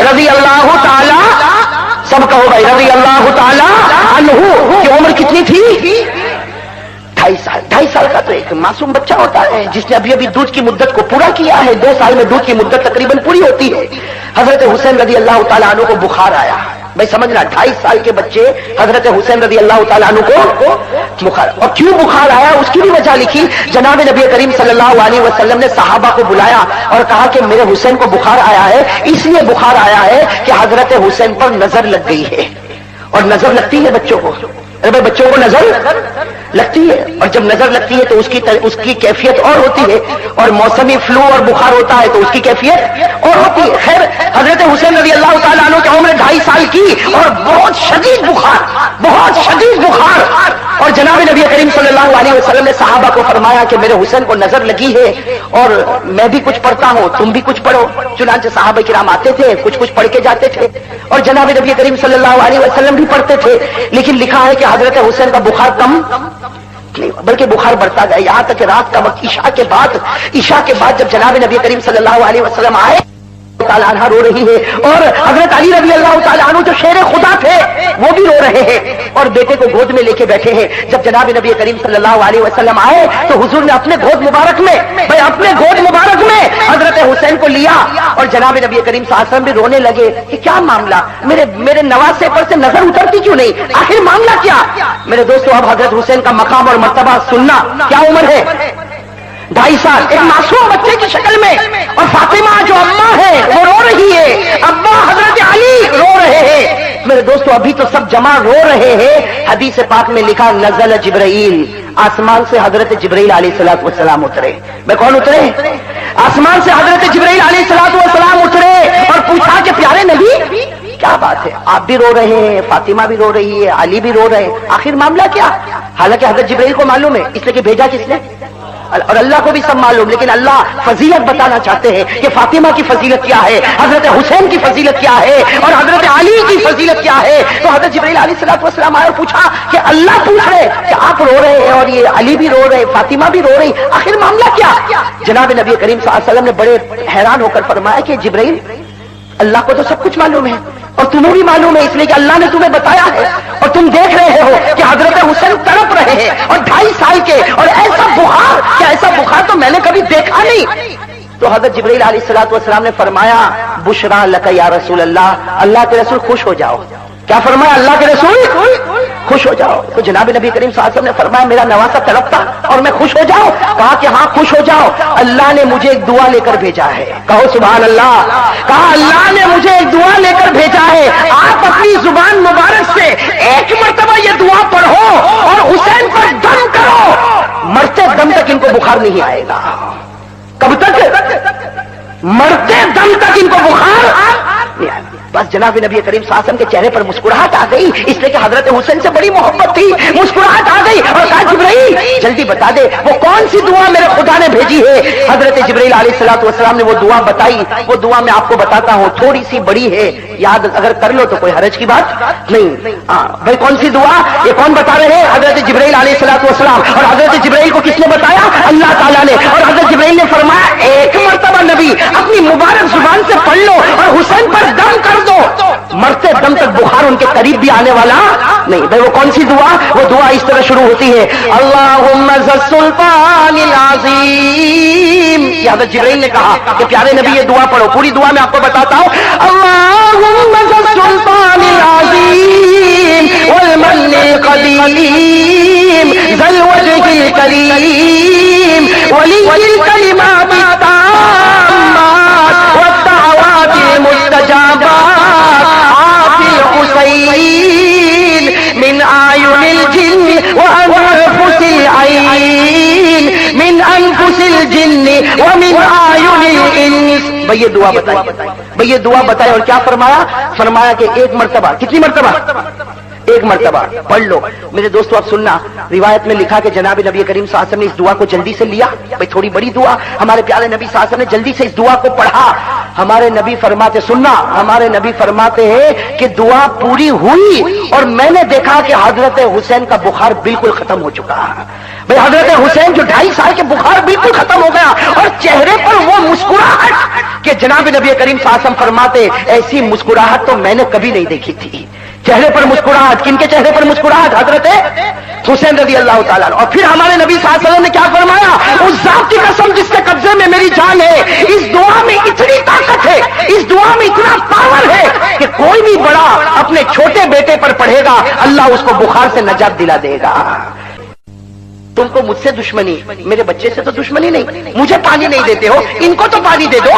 رضی اللہ تعالی، سب کہو بھائی رضی اللہ تعالی عنہ کی عمر کتنی تھی؟ 2.5 سال۔ 2.5 سال کا تو ایک معصوم بچہ ہوتا ہے جس نے ابھی دودھ کی مدت کو پورا کیا ہے۔ 2 سال میں دودھ کی مدت تقریباً پوری ہوتی ہے۔ حضرت حسین رضی اللہ تعالیٰ عنہ کو بخار آیا۔ بھائی سمجھنا 2.5 سال کے بچے حضرت حسین رضی اللہ تعالیٰ عنہ کو بخار، اور کیوں بخار آیا اس کی بھی وجہ لکھی۔ جناب نبی کریم صلی اللہ علیہ وسلم نے صحابہ کو بلایا اور کہا کہ میرے حسین کو بخار آیا ہے، اس لیے بخار آیا ہے کہ حضرت حسین پر نظر لگ گئی ہے۔ اور نظر لگتی ہے بچوں کو، بھائی بچوں کو نظر لگتی ہے، اور جب نظر لگتی ہے تو اس کی کیفیت اور ہوتی ہے، اور موسمی فلو اور بخار ہوتا ہے تو اس کی کیفیت اور ہوتی ہے۔ خیر حضرت حسین رضی اللہ تعالیٰ عنہ کی عمر 2.5 سال کی، اور بہت شدید بخار، بہت شدید بخار، اور جناب نبی کریم صلی اللہ علیہ وسلم نے صحابہ کو فرمایا کہ میرے حسین کو نظر لگی ہے اور میں بھی کچھ پڑھتا ہوں، تم بھی کچھ پڑھو۔ چنانچہ صحابہ کرام آتے تھے، کچھ پڑھ کے جاتے تھے، اور جناب نبی کریم صلی اللہ علیہ وسلم بھی پڑھتے تھے۔ لیکن لکھا ہے کہ حضرت حسین کا بخار کم نہیں بلکہ بخار بڑھتا گیا، یہاں تک کہ رات کا وقت عشاء کے بعد جب جناب نبی کریم صلی اللہ علیہ وسلم آئے، تعالیٰ عنہ رو رہی ہے، اور حضرت علی رضی اللہ تعالیٰ عنہ جو شیر خدا تھے وہ بھی رو رہے ہیں، اور بیٹے کو گود میں لے کے بیٹھے ہیں۔ جب جناب نبی کریم صلی اللہ علیہ وسلم آئے تو حضور نے اپنے گود مبارک میں حضرت حسین کو لیا، اور جناب نبی کریم صلی اللہ علیہ وسلم بھی رونے لگے کہ کیا معاملہ، میرے نواسے پر سے نظر اترتی کیوں نہیں، آخر معاملہ کیا؟ میرے دوستو اب حضرت حسین کا مقام اور مرتبہ سننا۔ کیا عمر ہے؟ 2.5 سال، ایک معصوم بچے کی شکل میں، اور فاطمہ جو اماں ہے وہ رو رہی ہے، ابا حضرت علی رو رہے ہیں۔ میرے دوستو ابھی تو سب جمع رو رہے ہیں۔ حدیث پاک میں لکھا نزل جبرائیل، آسمان سے حضرت جبرائیل علیہ السلام اترے۔ میں کون اترے؟ آسمان سے حضرت جبرائیل علیہ السلام اترے اور پوچھا کہ پیارے نبی کیا بات ہے، آپ بھی رو رہے ہیں، فاطمہ بھی رو رہی ہے، علی بھی رو رہے ہیں، آخر معاملہ کیا؟ حالانکہ حضرت جبرائیل کو معلوم ہے، اس لیے کہ بھیجا کس نے، اور اللہ کو بھی سب معلوم، لیکن اللہ فضیلت بتانا چاہتے ہیں کہ فاطمہ کی فضیلت کیا ہے، حضرت حسین کی فضیلت کیا ہے، اور حضرت علی کی فضیلت کیا ہے۔ تو حضرت جبرائیل علیہ السلام آئے اور پوچھا کہ اللہ پوچھ رہے کہ آپ رو رہے ہیں، اور یہ علی بھی رو رہے، فاطمہ بھی رو رہی، آخر معاملہ کیا؟ جناب نبی کریم صلی اللہ علیہ وسلم نے بڑے حیران ہو کر فرمایا کہ جبرائیل اللہ کو تو سب کچھ معلوم ہے، اور تمہیں بھی معلوم ہے، اس لیے کہ اللہ نے تمہیں بتایا ہے، اور تم دیکھ رہے ہو کہ حضرت حسین تڑپ رہے ہیں، اور 2.5 سال کے، اور ایسا بخار تو میں نے کبھی دیکھا نہیں۔ تو حضرت جبرائیل علیہ السلام نے فرمایا بشرا لک یا رسول اللہ، اللہ کے رسول خوش ہو جاؤ۔ کیا فرمایا؟ اللہ کے رسول خوش ہو جاؤ۔ تو جناب نبی کریم صلی اللہ علیہ وسلم نے فرمایا میرا نواسا تڑپتا اور میں خوش ہو جاؤں؟ کہا کہ ہاں خوش ہو جاؤ، اللہ نے مجھے ایک دعا لے کر بھیجا ہے۔ کہو سبحان اللہ۔ کہا اللہ نے مجھے ایک دعا لے کر بھیجا ہے، آپ اپنی زبان مبارک سے ایک مرتبہ یہ دعا پڑھو اور حسین پر دم کرو، مرتے دم تک ان کو بخار نہیں آئے گا۔ کب تک؟ مرتے دم تک ان کو بخار نہیں آئے گا۔ بس جناب نبی کریم صلی اللہ علیہ وسلم کے چہرے پر مسکراہٹ آ گئی، اس لیے کہ حضرت حسین سے بڑی محبت تھی، مسکراہٹ آ گئی، اور کہا جبرائیل جلدی بتا دے وہ کون سی دعا میرے خدا نے بھیجی ہے۔ حضرت جبرائیل علیہ السلام نے وہ دعا بتائی، وہ دعا میں آپ کو بتاتا ہوں، تھوڑی سی بڑی ہے، یاد اگر کر لو تو کوئی حرج کی بات نہیں۔ بھائی کون سی دعا؟ یہ کون بتا رہے ہیں؟ حضرت جبرائیل علیہ السلام، اور حضرت جبرائیل کو کس نے بتایا؟ اللہ تعالیٰ نے، اور حضرت جبرائیل نے فرمایا ایک مرتبہ نبی اپنی مبارک زبان سے پڑھ لو اور حسین پر دم کر دو، مرتے دم تک بخار ان کے قریب بھی آنے والا نہیں۔ بھائی وہ کون سی دعا؟ وہ دعا اس طرح شروع ہوتی ہے اللہم ذا السلطان العظیم۔ یہ حضرت جبرائیل نے کہا کہ پیارے نبی یہ دعا پڑھو، پوری دعا میں آپ کو بتاتا ہوں، اللہم ذا السلطان العظیم والمن القدیم ذا الوجہ الکریم ولی الکلمات التامات والدعوات المستجابات عافی الحسین من اعین الجن وانفس العین من انفس الجن ومن اعین الانس۔ بھئی یہ دعا بتائیے، بھئی یہ دعا بتائے، اور کیا فرمایا؟ فرمایا کہ ایک مرتبہ، کتنی مرتبہ؟ ایک مرتبہ پڑھ لو میرے دوستو. اب سننا, روایت میں لکھا کہ جناب نبی کریم صلی اللہ علیہ وسلم نے اس دعا کو جلدی سے لیا. بھائی تھوڑی بڑی دعا, ہمارے پیارے نبی صلی اللہ علیہ وسلم نے جلدی سے اس دعا کو پڑھا. ہمارے نبی فرماتے, سننا, ہمارے نبی فرماتے ہیں کہ دعا پوری ہوئی اور میں نے دیکھا کہ حضرت حسین کا بخار بالکل ختم ہو چکا. بھائی حضرت حسین جو 2.5 سال کے بخار بالکل ختم ہو گیا اور چہرے پر وہ مسکراہٹ کہ جناب نبی کریم صلی اللہ علیہ وسلم فرماتے ایسی مسکراہٹ تو میں نے کبھی نہیں دیکھی تھی. چہرے پر مسکراہٹ, کن کے چہرے پر مسکراہٹ؟ حضرت حسین رضی اللہ تعالیٰ. اور پھر ہمارے نبی صلی اللہ علیہ وسلم نے کیا فرمایا؟ اس ذات کی قسم جس کے قبضے میں میری جان ہے, اس دعا میں اتنی طاقت ہے, اس دعا میں اتنا پاور ہے کہ کوئی بھی بڑا اپنے چھوٹے بیٹے پر پڑھے گا اللہ اس کو بخار سے نجات دلا دے گا. تم کو مجھ سے دشمنی, میرے بچے سے تو دشمنی نہیں, مجھے پانی نہیں دیتے ہو, ان کو تو پانی دے دو.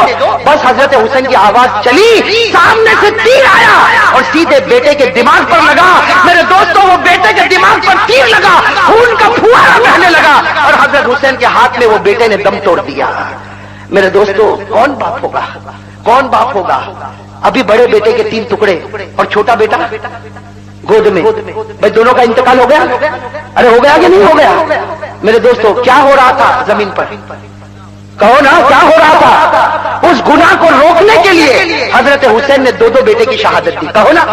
بس حضرت حسین کی آواز چلی, سامنے سے تیر آیا اور سیدھے بیٹے کے دماغ پر لگا. میرے دوستوں وہ بیٹے کے دماغ پر تیر لگا, خون کا پھوارا بہنے لگا اور حضرت حسین کے ہاتھ میں وہ بیٹے نے دم توڑ دیا. میرے دوستوں کون باپ ہوگا, کون باپ ہوگا؟ ابھی بڑے بیٹے کے 3 ٹکڑے اور چھوٹا بیٹا گود میں. بھائی دونوں کا انتقال ہو گیا, ارے ہو گیا کہ نہیں ہو گیا؟ میرے دوستو کیا ہو رہا تھا زمین پر؟ کہو نا کیا ہو رہا تھا؟ اس گناہ کو روکنے کے لیے حضرت حسین نے 2 بیٹے کی شہادت دی. کہو نا,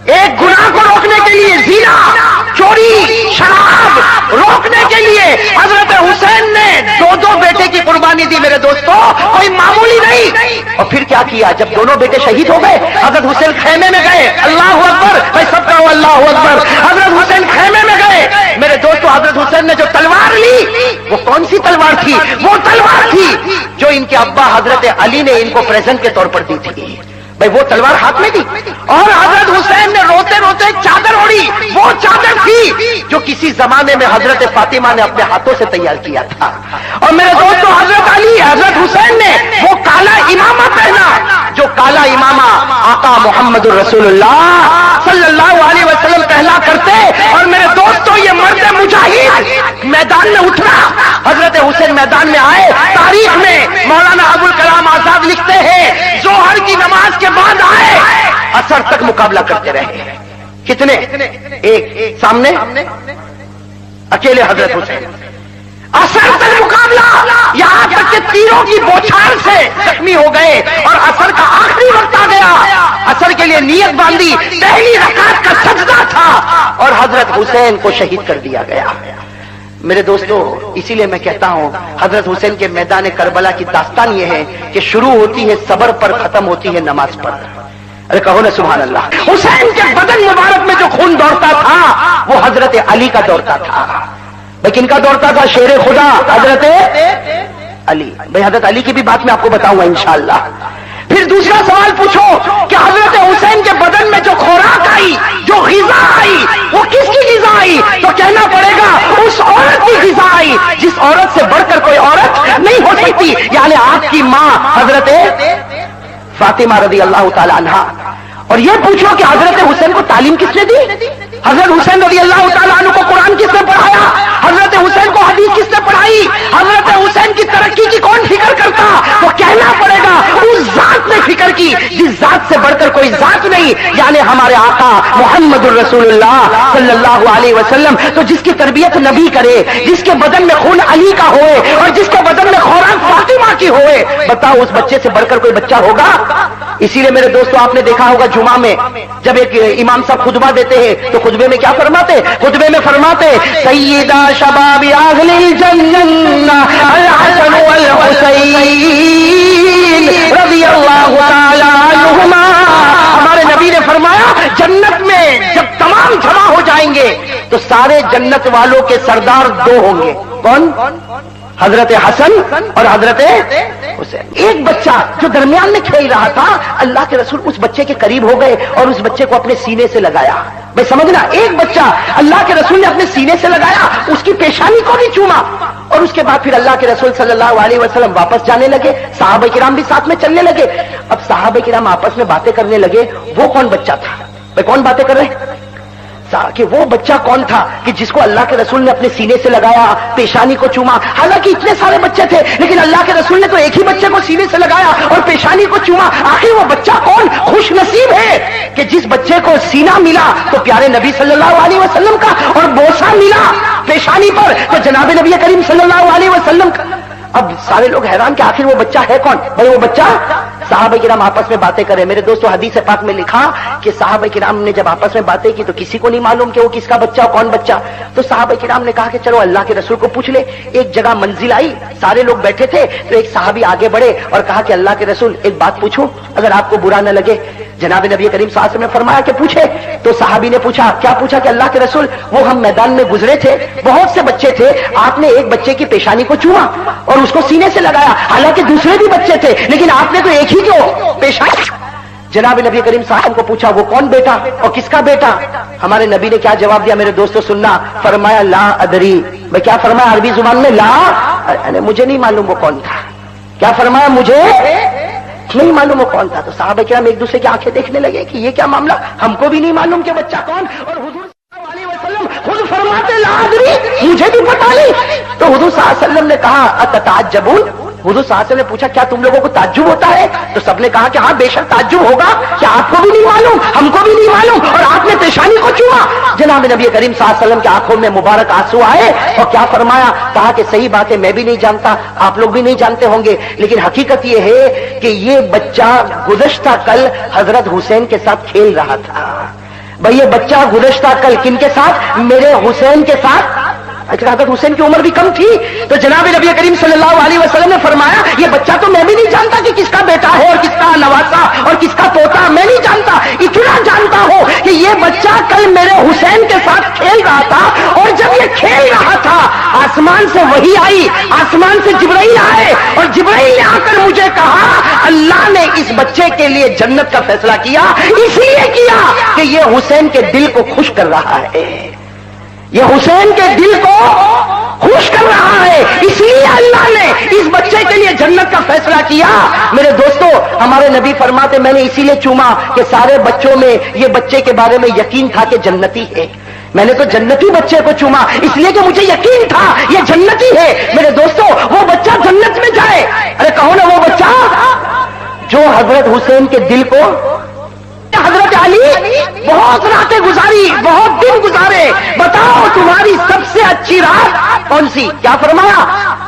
ایک گناہ کو روکنے کے لیے, زنا, چوری, شراب روکنے کے لیے حضرت حسین نے 2 بیٹے کی قربانی دی. میرے دوستو کوئی معمولی نہیں. اور پھر کیا کیا؟ جب دونوں بیٹے شہید ہو گئے حضرت حسین خیمے میں گئے. اللہ اکبر, بھائی سب کہو اللہ اکبر. حضرت حسین خیمے میں گئے. میرے دوستو حضرت حسین نے جو تلوار لی وہ کون سی تلوار تھی؟ وہ تلوار تھی جو ان کے ابا حضرت علی نے ان کو پریزنٹ کے طور پر دی تھی. بھائی وہ تلوار ہاتھ میں دی اور حضرت حسین نے روتے روتے چادر اوڑی. وہ چادر تھی جو کسی زمانے میں حضرت فاطمہ نے اپنے ہاتھوں سے تیار کیا تھا. اور میرے دوستو حضرت علی, حضرت حسین نے وہ کالا امامہ پہنا جو کالا امامہ آقا محمد الرسول اللہ صلی اللہ علیہ وسلم پہلا کرتے. اور میرے دوستو یہ مرد مجاہد میدان میں اترا. حضرت حسین میدان میں آئے. تاریخ میں مولانا ابوالکلام آزاد لکھتے ہیں ظہر کی نماز کے بعد آئے, اثر تک مقابلہ کرتے رہے. کتنے؟ ایک سامنے اکیلے حضرت حسین, اثر تک مقابلہ, یہاں تک کہ تیروں کی بوچھار سے زخمی ہو گئے اور اثر کا آخری وقت آ گیا. اثر کے لیے نیت باندھی, پہلی رکعت کا سجدہ تھا اور حضرت حسین کو شہید کر دیا گیا. میرے دوستو اسی لیے میں کہتا ہوں حضرت حسین کے میدان کربلا کی داستان یہ ہے کہ شروع ہوتی ہے صبر پر, ختم ہوتی ہے نماز پر. ارے کہو نا سبحان اللہ. حسین کے بدن مبارک میں جو خون دوڑتا تھا وہ حضرت علی کا دوڑتا تھا. بھائی کن کا دوڑتا تھا؟ شیر خدا حضرت علی. بھائی حضرت علی کی بھی بات میں آپ کو بتاؤں گا انشاءاللہ. پھر دوسرا سوال پوچھو کہ حضرت حسین کے بدن میں جو خوراک آئی, جو غذا آئی, وہ کس کی غذا آئی؟ تو کہنا پڑے گا اس عورت کی غذا آئی جس عورت سے بڑھ کر کوئی عورت نہیں ہو سکتی, یعنی آپ کی ماں حضرت فاطمہ رضی اللہ تعالی عنہا. اور یہ پوچھو کہ حضرت حسین کو تعلیم کس نے دی؟ حضرت حسین رضی اللہ تعالیٰ عنہ کو قرآن کس نے پڑھایا؟ حضرت حسین کو حدیث کس نے پڑھائی؟ حضرت حسین کی ترقی کی کون فکر کرتا؟ تو کہنا پڑے گا اس ذات نے فکر کی جس ذات سے بڑھ کر کوئی ذات نہیں, یعنی ہمارے آقا محمد الرسول اللہ صلی اللہ علیہ وسلم. تو جس کی تربیت نبی کرے, جس کے بدن میں خون علی کا ہوئے اور جس کے بدن میں خوراک فاطمہ کی ہوئے, بتاؤ اس بچے سے بڑھ کر کوئی بچہ ہوگا؟ اسی لیے میرے دوستو آپ نے دیکھا ہوگا جمعہ میں جب ایک امام صاحب خطبہ دیتے ہیں تو خطبے میں کیا فرماتے؟ خطبے میں فرماتے سیدہ شباب اہل الجنہ الحسن والحسین رضی اللہ تعالی عنہما. ہمارے نبی نے فرمایا جنت میں جب تمام جمع ہو جائیں گے تو سارے جنت والوں کے سردار 2 ہوں گے. کون؟ حضرت حسن اور حضرت حسین. ایک بچہ جو درمیان میں کھیل رہا تھا, اللہ کے رسول اس بچے کے قریب ہو گئے اور اس بچے کو اپنے سینے سے لگایا. بھائی سمجھنا, ایک بچہ اللہ کے رسول نے اپنے سینے سے لگایا, اس کی پیشانی کو بھی چوما اور اس کے بعد پھر اللہ کے رسول صلی اللہ علیہ وسلم واپس جانے لگے. صحابہ کرام بھی ساتھ میں چلنے لگے. اب صحابہ کرام آپس میں باتیں کرنے لگے, وہ کون بچہ تھا؟ بھائی کون باتیں کر رہے کہ وہ بچہ کون تھا کہ جس کو اللہ کے رسول نے اپنے سینے سے لگایا, پیشانی کو چوما. حالانکہ اتنے سارے بچے تھے لیکن اللہ کے رسول نے تو ایک ہی بچے کو سینے سے لگایا اور پیشانی کو چوما. آخر وہ بچہ کون خوش نصیب ہے کہ جس بچے کو سینہ ملا تو پیارے نبی صلی اللہ علیہ وسلم کا، اور بوسہ ملا پیشانی پر تو جناب نبی کریم صلی اللہ علیہ وسلم کا۔ اب سارے لوگ حیران کہ آخر وہ بچہ ہے کون؟ بھائی وہ بچہ، صحابہ کرام آپس میں باتیں کریں۔ میرے دوستو حدیث پاک میں لکھا کہ صحابہ کرام نے جب آپس میں باتیں کی تو کسی کو نہیں معلوم کہ وہ کس کا بچہ کون بچہ، تو صحابہ کرام نے کہا کہ چلو اللہ کے رسول کو پوچھ لے۔ ایک جگہ منزل آئی، سارے لوگ بیٹھے تھے تو ایک صحابی آگے بڑھے اور کہا کہ اللہ کے رسول ایک بات پوچھوں اگر آپ کو برا نہ لگے؟ جناب نبی کریم صلی اللہ علیہ وسلم نے فرمایا کہ پوچھے۔ تو صحابی نے پوچھا، کیا پوچھا؟ کہ اللہ کے رسول وہ ہم میدان میں گزرے تھے، بہت سے بچے تھے، آپ نے ایک بچے کی پیشانی کو چوما اور اس کو سینے سے لگایا، حالانکہ دوسرے بھی بچے تھے لیکن آپ نے تو ایک ہی کو پیشانی۔ جناب نبی کریم صلی اللہ علیہ وسلم کو پوچھا وہ کون بیٹا اور کس کا بیٹا؟ ہمارے نبی نے کیا جواب دیا میرے دوستو سننا، فرمایا لا ادری۔ میں کیا فرمایا عربی زبان میں؟ لا، مجھے نہیں معلوم وہ کون تھا۔ کیا فرمایا؟ مجھے نہیں معلوم وہ کون تھا۔ تو صحابہ کرام ایک دوسرے کی آنکھیں دیکھنے لگے کہ یہ کیا معاملہ، ہم کو بھی نہیں معلوم کہ بچہ کون، اور حضور صلی اللہ علیہ وسلم خود فرماتے لا ادری، مجھے بھی پتا نہیں۔ تو حضور صلی اللہ علیہ وسلم نے کہا اتتعجبون، حضور صلی اللہ علیہ وسلم نے پوچھا کیا تم لوگوں کو تعجب ہوتا ہے؟ تو سب نے کہا کہ ہاں بے شک تعجب ہوگا، کہ آپ کو بھی نہیں معلوم، ہم کو بھی نہیں معلوم، اور آپ نے پیشانی کو چوما۔ جناب نبی کریم صلی اللہ علیہ وسلم کی آنکھوں میں مبارک آنسو آئے اور کیا فرمایا؟ کہا کہ صحیح بات ہے، میں بھی نہیں جانتا، آپ لوگ بھی نہیں جانتے ہوں گے، لیکن حقیقت یہ ہے کہ یہ بچہ گزشتہ کل حضرت حسین کے ساتھ کھیل رہا تھا۔ بھئی یہ بچہ گزشتہ کل کن کے ساتھ؟ میرے حسین کے ساتھ۔ حضرت حسین کی عمر بھی کم تھی، تو جناب نبی کریم صلی اللہ علیہ وسلم نے فرمایا یہ بچہ تو میں بھی نہیں جانتا کہ کس کا بیٹا ہے اور کس کا نواسا اور کس کا پوتا، میں نہیں جانتا، اتنا جانتا ہوں کہ یہ بچہ کل میرے حسین کے ساتھ کھیل رہا تھا، اور جب یہ کھیل رہا تھا آسمان سے وحی آئی، آسمان سے جبرائیل آئے اور جبرائیل نے آ کر مجھے کہا اللہ نے اس بچے کے لیے جنت کا فیصلہ کیا، اس لیے کیا کہ یہ حسین کے دل کو خوش کر رہا ہے، یہ حسین کے دل کو خوش کر رہا ہے، اس لیے اللہ نے اس بچے کے لیے جنت کا فیصلہ کیا۔ میرے دوستو ہمارے نبی فرماتے میں نے اسی لیے چوما کہ سارے بچوں میں یہ بچے کے بارے میں یقین تھا کہ جنتی ہے، میں نے تو جنتی بچے کو چوما اس لیے کہ مجھے یقین تھا یہ جنتی ہے۔ میرے دوستو وہ بچہ جنت میں جائے، ارے کہو نا وہ بچہ جو حضرت حسین کے دل کو، حضرت علی بہت راتیں گزاری، بہت دن گزارے، بتاؤ تمہاری سب سے اچھی رات کون سی؟ کیا فرمایا؟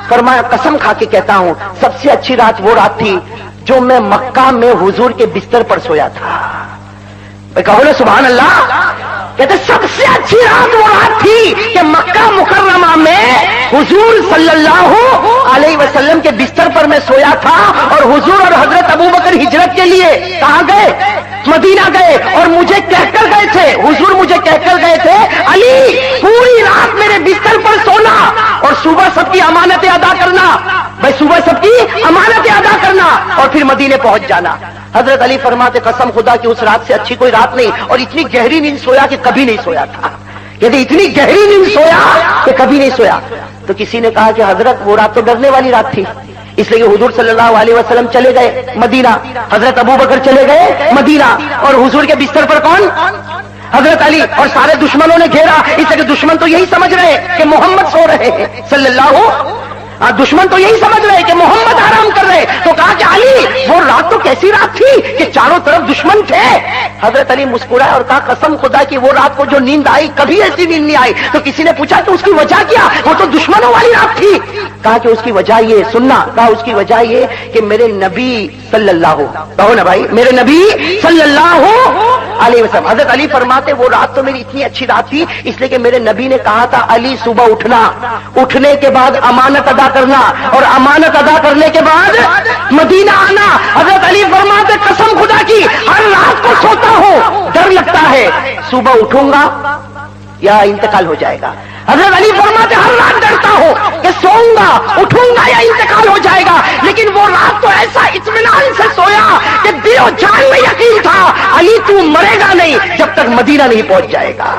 فرمایا قسم کھا کے کہتا ہوں سب سے اچھی رات وہ رات تھی جو میں مکہ میں حضور کے بستر پر سویا تھا۔ کہو نا سبحان اللہ۔ کہتے سب سے اچھی رات وہ رات تھی کہ مکہ مکرمہ میں حضور صلی اللہ علیہ وسلم کے بستر پر میں سویا تھا، اور حضور اور حضرت ابو بکر ہجرت کے لیے کہاں گئے؟ مدینہ گئے، اور مجھے کہہ کر گئے تھے، حضور مجھے کہہ کر گئے تھے علی پوری رات میرے بستر پر سونا اور صبح سب کی امانتیں ادا کرنا، بھائی صبح سب کی امانتیں ادا کرنا اور پھر مدینے پہنچ جانا۔ حضرت علی فرماتے قسم خدا کی اس رات سے اچھی کوئی رات نہیں، اور اتنی گہری نیند سویا کہ کبھی نہیں سویا تھا، کہتے اتنی گہری نیند سویا کہ کبھی نہیں سویا۔ تو کسی نے کہا کہ حضرت وہ رات تو ڈرنے والی رات تھی، اس لیے حضور صلی اللہ علیہ وسلم چلے گئے مدینہ، حضرت ابو بکر چلے گئے مدینہ، اور حضور کے بستر پر کون؟ حضرت علی، اور سارے دشمنوں نے گھیرا، اس لیے کہ دشمن تو یہی سمجھ رہے کہ محمد سو رہے ہیں صلی اللہ، دشمن تو یہی سمجھ رہے کہ محمد آرام کر رہے۔ تو کہا کہ علی وہ رات تو کیسی رات تھی کہ چاروں طرف دشمن تھے۔ حضرت علی مسکرائے اور کہا قسم خدا کی وہ رات کو جو نیند آئی کبھی ایسی نیند نہیں آئی۔ تو کسی نے پوچھا کہ اس کی وجہ کیا؟ وہ تو دشمنوں والی رات تھی۔ کہا کہ اس کی وجہ یہ سننا، کہا اس کی وجہ یہ کہ میرے نبی صلی اللہ، کہو نا بھائی، میرے نبی صلی اللہ علیہ وسلم، حضرت علی فرماتے وہ رات تو میری اتنی اچھی رات تھی اس لیے کہ میرے نبی نے کہا تھا علی صبح اٹھنا، اٹھنے کے بعد امانت ادا کرنا، اور امانت ادا کرنے کے بعد مدینہ آنا۔ حضرت علی فرماتے قسم خدا کی ہر رات کو سوتا ہوں، ڈر لگتا ہے صبح اٹھوں گا یا انتقال ہو جائے گا۔ حضرت علی فرماتے ہر رات ڈرتا ہوں کہ سوؤں گا، اٹھوں گا یا انتقال ہو جائے گا، لیکن وہ رات تو ایسا اطمینان سے سویا کہ دل و جان میں یقین تھا علی تو مرے گا نہیں جب تک مدینہ نہیں پہنچ جائے گا۔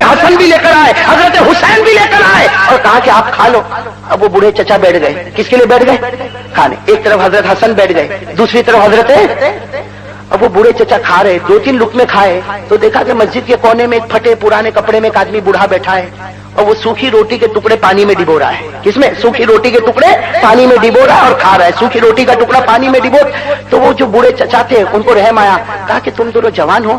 حسن بھی لے کر آئے، حضرت حسین بھی لے کر آئے، اور کہا کہ آپ کھا لو۔ اب وہ بوڑھے چچا بیٹھ گئے، کس کے لیے بیٹھ گئے؟ کھانے۔ ایک طرف حضرت حسن بیٹھ گئے، دوسری طرف حضرت، اب وہ بوڑھے چچا کھا رہے، دو تین لقمے کھائے تو دیکھا کہ مسجد کے کونے میں ایک پھٹے پرانے کپڑے میں ایک آدمی بوڑھا بیٹھا ہے، اور وہ سوکھی روٹی کے ٹکڑے پانی میں ڈبو رہا ہے۔ کس میں؟ سوکھی روٹی کے ٹکڑے پانی میں ڈبو رہا ہے اور کھا رہا ہے، سوکھی روٹی کا ٹکڑا پانی میں ڈبو۔ تو وہ جو بوڑھے چچا تھے ان کو رحم آیا، کہا کہ تم دونوں جوان ہو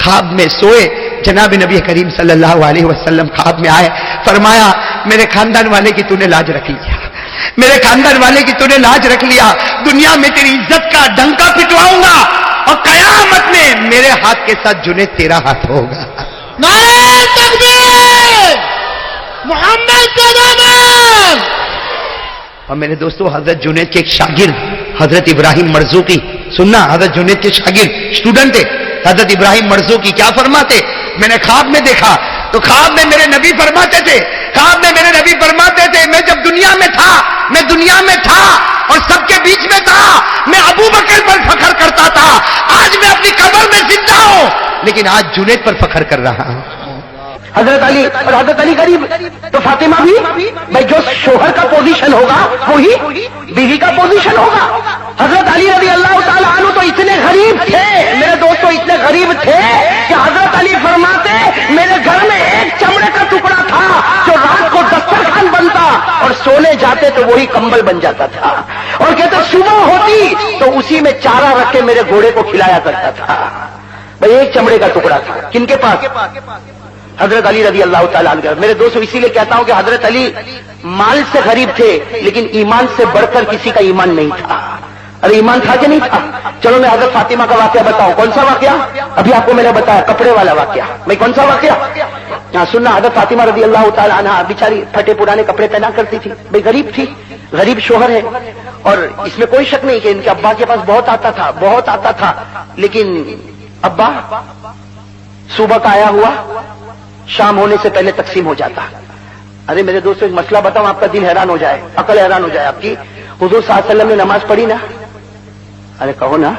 خواب میں سوئے, جناب نبی کریم صلی اللہ علیہ وسلم خواب میں آئے, فرمایا میرے خاندان والے کی تو نے لاج رکھ لیا, میرے خاندان والے کی تو نے لاج رکھ لیا, دنیا میں تیری عزت کا ڈنکا پٹواؤں گا اور قیامت میں میرے ہاتھ کے ساتھ جنید تیرا ہاتھ ہوگا. نعرہ تکبیر, محمد کا نام. اور میرے دوستو, حضرت جنید کے ایک شاگرد حضرت ابراہیم مرزوقی, سننا, حضرت جنید کے شاگرد اسٹوڈنٹ تھے حضرت ابراہیم مرزوقی, کیا فرماتے, میں نے خواب میں دیکھا تو خواب میں میرے نبی فرماتے تھے, خواب میں میرے نبی فرماتے تھے میں جب دنیا میں تھا, میں دنیا میں تھا اور سب کے بیچ میں تھا, میں ابو بکر پر فخر کرتا تھا, آج میں اپنی قبر میں زندہ ہوں لیکن آج جنید پر فخر کر رہا ہوں. حضرت علی, اور حضرت علی غریب تو فاطمہ بھی, بھائی جو شوہر کا پوزیشن ہوگا وہی بیوی کا پوزیشن ہوگا. حضرت علی رضی اللہ تعالیٰ عنہ تو اتنے غریب تھے میرے دوستوں, اتنے غریب تھے کہ حضرت علی فرماتے میرے گھر میں ایک چمڑے کا ٹکڑا تھا جو رات کو دسترخوان بنتا اور سونے جاتے تو وہی کمبل بن جاتا تھا, اور کہتے صبح ہوتی تو اسی میں چارہ رکھ کے میرے گھوڑے کو کھلایا کرتا تھا. بھائی ایک چمڑے کا ٹکڑا تھا کن کے پاس؟ حضرت علی رضی اللہ تعالیٰ عنہ. میرے دوستو اسی لیے کہتا ہوں کہ حضرت علی مال سے غریب تھے لیکن ایمان سے بڑھ کر کسی کا ایمان نہیں تھا. ارے ایمان تھا کہ نہیں تھا؟ چلو میں حضرت فاطمہ کا واقعہ بتاؤں. کون سا واقعہ؟ ابھی آپ کو میں نے بتایا, کپڑے والا واقعہ. بھائی کون سا واقعہ؟ ہاں سننا, حضرت فاطمہ رضی اللہ تعالیٰ عنہ بیچاری پھٹے پرانے کپڑے پہنا کرتی تھی. بھائی غریب تھی, غریب شوہر ہے, اور اس میں کوئی شک نہیں کہ ان کے ابا کے پاس بہت آتا تھا, بہت آتا تھا, لیکن ابا صبح کا آیا ہوا شام ہونے سے پہلے تقسیم ہو جاتا. ارے میرے دوستوں ایک مسئلہ بتاؤں, آپ کا دل حیران ہو جائے, عقل حیران ہو جائے آپ کی. حضور صلی اللہ علیہ وسلم نے نماز پڑھی نا؟ ارے کہو نا,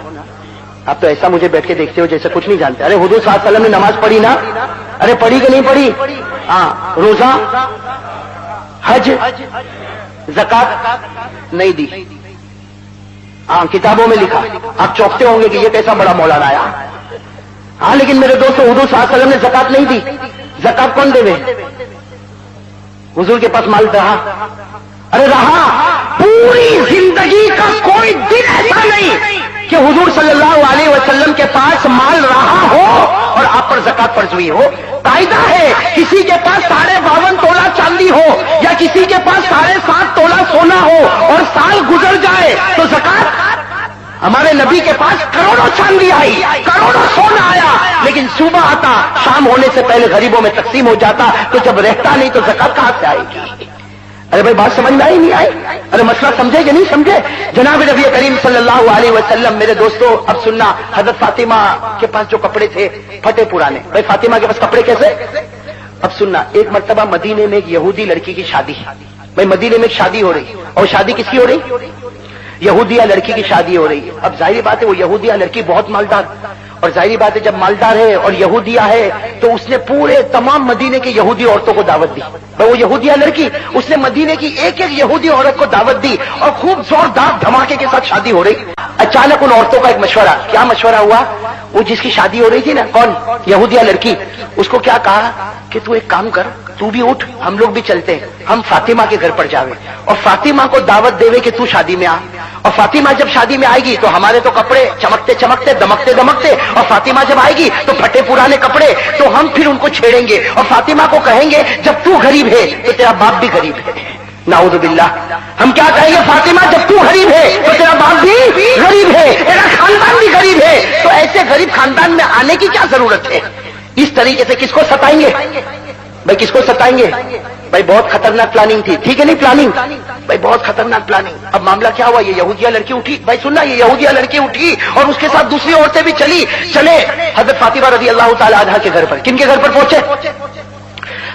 آپ تو ایسا مجھے بیٹھ کے دیکھتے ہو جیسے کچھ نہیں جانتے. ارے حضور صلی اللہ علیہ وسلم نے نماز پڑھی نا؟ ارے پڑھی کہ نہیں پڑھی؟ ہاں. روزہ, حج, زکات نہیں دی. ہاں کتابوں میں لکھا, آپ چوکتے ہوں گے کہ یہ کیسا بڑا مولانا آیا. ہاں لیکن میرے دوستوں حضور صلی اللہ علیہ وسلم نے زکات نہیں دی. زکات کون دے گے؟ حضور کے پاس مال رہا؟ ارے رہا. پوری زندگی کا کوئی دن ایسا نہیں کہ حضور صلی اللہ علیہ وسلم کے پاس مال رہا ہو اور آپ پر زکات فرض ہوئی ہو. قاعدہ ہے کسی کے پاس 52.5 تولہ چاندی ہو یا کسی کے پاس 7.5 تولہ سونا ہو اور سال گزر جائے تو زکات. ہمارے نبی کے پاس کروڑوں چاندی آئی, کروڑوں سونا آیا, لیکن صبح آتا شام ہونے سے پہلے غریبوں میں تقسیم ہو جاتا, تو جب رہتا نہیں تو زکات کہاں سے آئے گی؟ ارے بھائی بات سمجھ میں آئی نہیں آئی؟ ارے مسئلہ سمجھے کہ نہیں سمجھے؟ جناب نبی کریم صلی اللہ علیہ وسلم. میرے دوستو اب سننا, حضرت فاطمہ کے پاس جو کپڑے تھے پھٹے پرانے. بھائی فاطمہ کے پاس کپڑے کیسے؟ اب سننا, ایک مرتبہ مدینے میں ایک یہودی لڑکی کی شادی. بھائی مدینے میں ایک شادی ہو رہی, اور شادی کس کی ہو رہی؟ یہودیہ لڑکی کی شادی ہو رہی ہے. اب ظاہری بات ہے وہ یہودیہ لڑکی بہت مالدار, اور ظاہری بات ہے جب مالدار ہے اور یہودیہ ہے تو اس نے پورے تمام مدینے کی یہودی عورتوں کو دعوت دی. وہ یہودیہ لڑکی اس نے مدینے کی ایک ایک یہودی عورت کو دعوت دی اور خوب زوردار دھماکے کے ساتھ شادی ہو رہی. اچانک ان عورتوں کا ایک مشورہ, کیا مشورہ ہوا؟ وہ جس کی شادی ہو رہی تھی نا, کون؟ یہودیہ لڑکی, اس کو کیا کہا کہ تو ایک کام کر, تو بھی اٹھ, ہم لوگ بھی چلتے ہیں, ہم فاطمہ کے گھر پر جاوے اور فاطمہ کو دعوت دے کہ تو شادی میں آ. اور فاطمہ جب شادی میں آئے گی تو ہمارے تو کپڑے چمکتے چمکتے دمکتے دمکتے, اور فاطمہ جب آئے گی تو پھٹے پرانے کپڑے, تو ہم پھر ان کو چھیڑیں گے اور فاطمہ کو کہیں گے جب تو غریب ہے تو تیرا باپ بھی غریب ہے. نعوذ باللہ. ہم کیا کہیں گے؟ فاطمہ جب تو غریب ہے تو تیرا باپ بھی غریب ہے, تیرا خاندان بھی غریب ہے, تو ایسے غریب خاندان میں آنے کی کیا ضرورت ہے؟ اس طریقے سے کس کو ستائیں گے بھائی؟ کس کو ستائیں گے بھائی؟ بہت خطرناک پلاننگ تھی, ٹھیک ہے نہیں پلاننگ بھائی, بہت خطرناک پلاننگ. اب معاملہ کیا ہوا, یہ یہودیہ لڑکی اٹھی. بھائی سننا, یہ یہودیہ لڑکی اٹھی اور اس کے ساتھ دوسری عورتیں بھی چلے حضرت فاطمہ رضی اللہ تعالی عنہا کے گھر پر. کن کے گھر پر پہنچے؟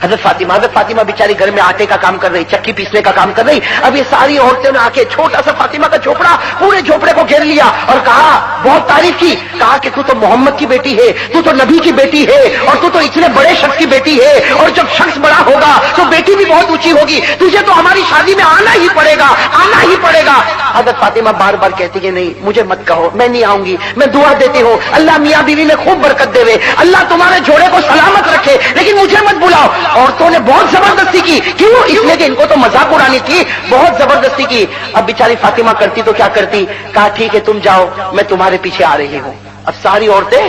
حضرت فاطمہ بیچاری گھر میں آٹے کا کام کر رہی, چکی پیسنے کا کام کر رہی. اب یہ ساری عورتوں نے آ کے چھوٹا سا فاطمہ کا جھوپڑا, پورے جھوپڑے کو گھیر لیا اور کہا, بہت تعریف کی, کہا کہ تو محمد کی بیٹی ہے, تو نبی کی بیٹی ہے, اور تو اتنے بڑے شخص کی بیٹی ہے, اور جب شخص بڑا ہوگا تو بیٹی بھی بہت اونچی ہوگی, تجھے تو ہماری شادی میں آنا ہی پڑے گا, آنا ہی پڑے گا. حضرت فاطمہ بار بار کہتی کہ نہیں, مجھے مت کہو, میں نہیں آؤں گی, میں دعا دیتی ہوں اللہ میاں بیوی میں خوب برکت دے, اللہ تمہارے جوڑے کو سلامت رکھے, لیکن مجھے مت بلاؤ. عورتوں نے بہت زبردستی کی, کیوں؟ اس لیے کہ ان کو تو مذاق اڑانی تھی, بہت زبردستی کی. اب بیچاری فاطمہ کرتی تو کیا کرتی, کہا ٹھیک ہے تم جاؤ, میں تمہارے پیچھے آ رہی ہوں. اب ساری عورتیں